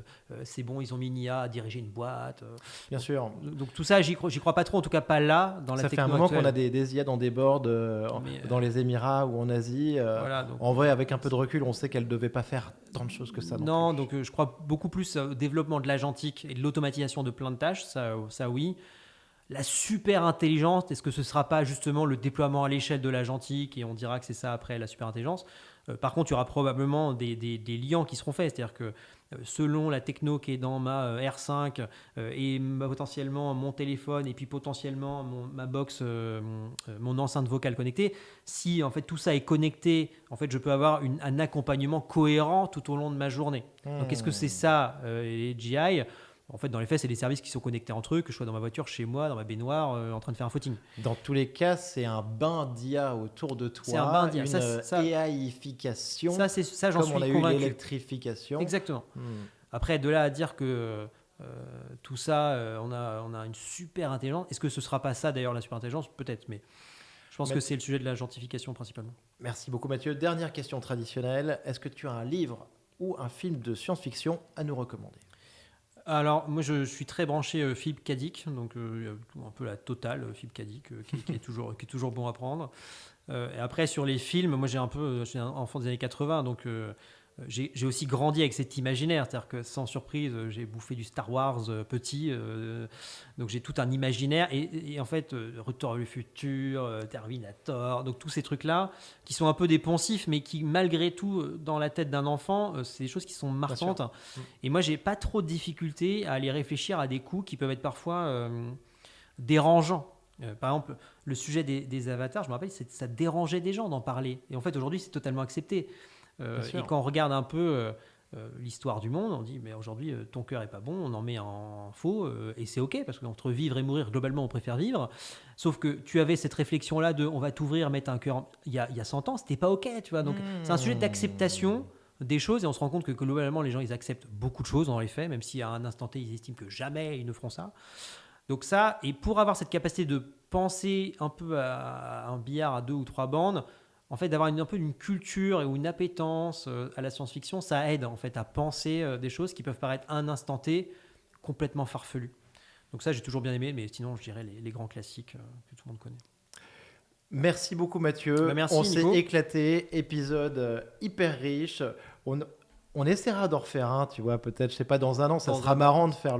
c'est bon, ils ont mis une IA à diriger une boîte. Bien sûr. Donc tout ça, j'y crois pas trop, en tout cas pas là, dans la techno actuelle. Ça fait un moment qu'on a des IA dans des boards dans les Émirats ou en Asie. Voilà, donc, en vrai, avec un peu de recul, on sait qu'elles ne devaient pas faire tant de choses que ça. Non, donc je crois beaucoup plus au développement de l'agentique et de l'automatisation de plein de tâches, ça oui. La super intelligence, est-ce que ce ne sera pas justement le déploiement à l'échelle de l'agentique et on dira que c'est ça après la super intelligence? Par contre, il y aura probablement des liens qui seront faits. C'est-à-dire que selon la techno qui est dans ma R5 et potentiellement mon téléphone et puis potentiellement ma box, mon enceinte vocale connectée, si en fait tout ça est connecté, en fait, je peux avoir un accompagnement cohérent tout au long de ma journée. Donc, est-ce que c'est ça les GI? En fait, dans les faits, c'est des services qui sont connectés entre eux, que je sois dans ma voiture, chez moi, dans ma baignoire, en train de faire un footing. Dans tous les cas, c'est un bain d'IA autour de toi. C'est un bain d'IA. Une AIification. Ça, j'en suis convaincu. Comme on a eu l'électrification. Exactement. Après, de là à dire que tout ça, on a une super intelligence. Est-ce que ce ne sera pas ça, d'ailleurs, la super intelligence? Peut-être, mais je pense que c'est le sujet de la gentrification, principalement. Merci beaucoup, Mathieu. Dernière question traditionnelle. Est-ce que tu as un livre ou un film de science-fiction à nous recommander? Alors, moi, je suis très branché Philippe K. Dick, donc un peu la totale Philippe K. Dick, qui est toujours bon à prendre. Et après, sur les films, moi, je suis un enfant des années 80, donc j'ai aussi grandi avec cet imaginaire, c'est-à-dire que sans surprise, j'ai bouffé du Star Wars petit, donc j'ai tout un imaginaire, et en fait, Retour vers le futur, Terminator, donc tous ces trucs-là, qui sont un peu des poncifs, mais qui, malgré tout, dans la tête d'un enfant, c'est des choses qui sont marquantes. Et moi, j'ai pas trop de difficulté à aller réfléchir à des coups qui peuvent être parfois dérangeants. Par exemple, le sujet des avatars, je me rappelle, ça dérangeait des gens d'en parler. Et en fait, aujourd'hui, c'est totalement accepté. Et quand on regarde un peu l'histoire du monde, on dit mais aujourd'hui ton cœur est pas bon, on en met en faux et c'est ok parce qu'entre vivre et mourir, globalement on préfère vivre. Sauf que tu avais cette réflexion là de on va t'ouvrir, mettre un cœur. Il y a 100 ans, c'était pas ok, tu vois. Donc c'est un sujet d'acceptation des choses et on se rend compte que globalement les gens ils acceptent beaucoup de choses dans les faits, même si à un instant T ils estiment que jamais ils ne feront ça. Donc ça, et pour avoir cette capacité de penser un peu à un billard à 2 ou 3 bandes, en fait, d'avoir un peu une culture ou une appétence à la science-fiction, ça aide en fait à penser des choses qui peuvent paraître à un instant T complètement farfelues. Donc ça, j'ai toujours bien aimé, mais sinon, je dirais les grands classiques que tout le monde connaît. Merci beaucoup Mathieu. Merci, on Nico. s'est éclaté, épisode hyper riche. On essaiera d'en refaire un, tu vois, peut-être, je sais pas, dans un an, ça sera marrant de faire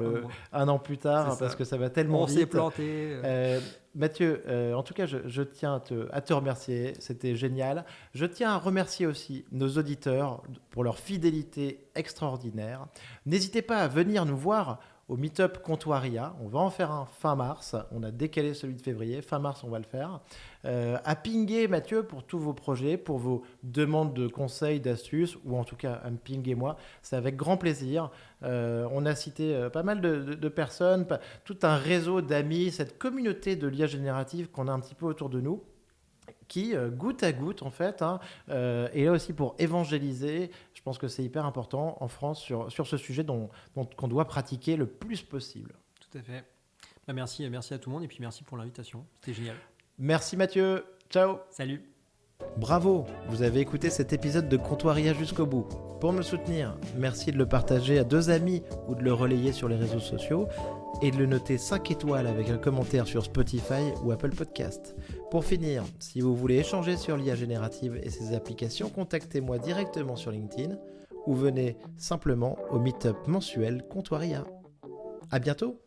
un an plus tard, parce que ça va tellement vite. On s'est planté. Mathieu, en tout cas, je tiens à te remercier, c'était génial. Je tiens à remercier aussi nos auditeurs pour leur fidélité extraordinaire. N'hésitez pas à venir nous voir au Meetup Comptoiria. On va en faire un fin mars. On a décalé celui de février. Fin mars, on va le faire. À pinguer Mathieu pour tous vos projets, pour vos demandes de conseils, d'astuces, ou en tout cas à me pinguer moi. C'est avec grand plaisir. On a cité pas mal de personnes, tout un réseau d'amis, cette communauté de l'IA générative qu'on a un petit peu autour de nous, qui, goutte à goutte, en fait, est là aussi pour évangéliser. Je pense que c'est hyper important en France sur ce sujet qu'on doit pratiquer le plus possible. Tout à fait. Merci à tout le monde et puis merci pour l'invitation. C'était génial. Merci Mathieu. Ciao. Salut. Bravo, vous avez écouté cet épisode de Comptoiria jusqu'au bout. Pour me soutenir, merci de le partager à 2 amis ou de le relayer sur les réseaux sociaux et de le noter 5 étoiles avec un commentaire sur Spotify ou Apple Podcast. Pour finir, si vous voulez échanger sur l'IA générative et ses applications, contactez-moi directement sur LinkedIn ou venez simplement au meet-up mensuel Comptoiria. À bientôt.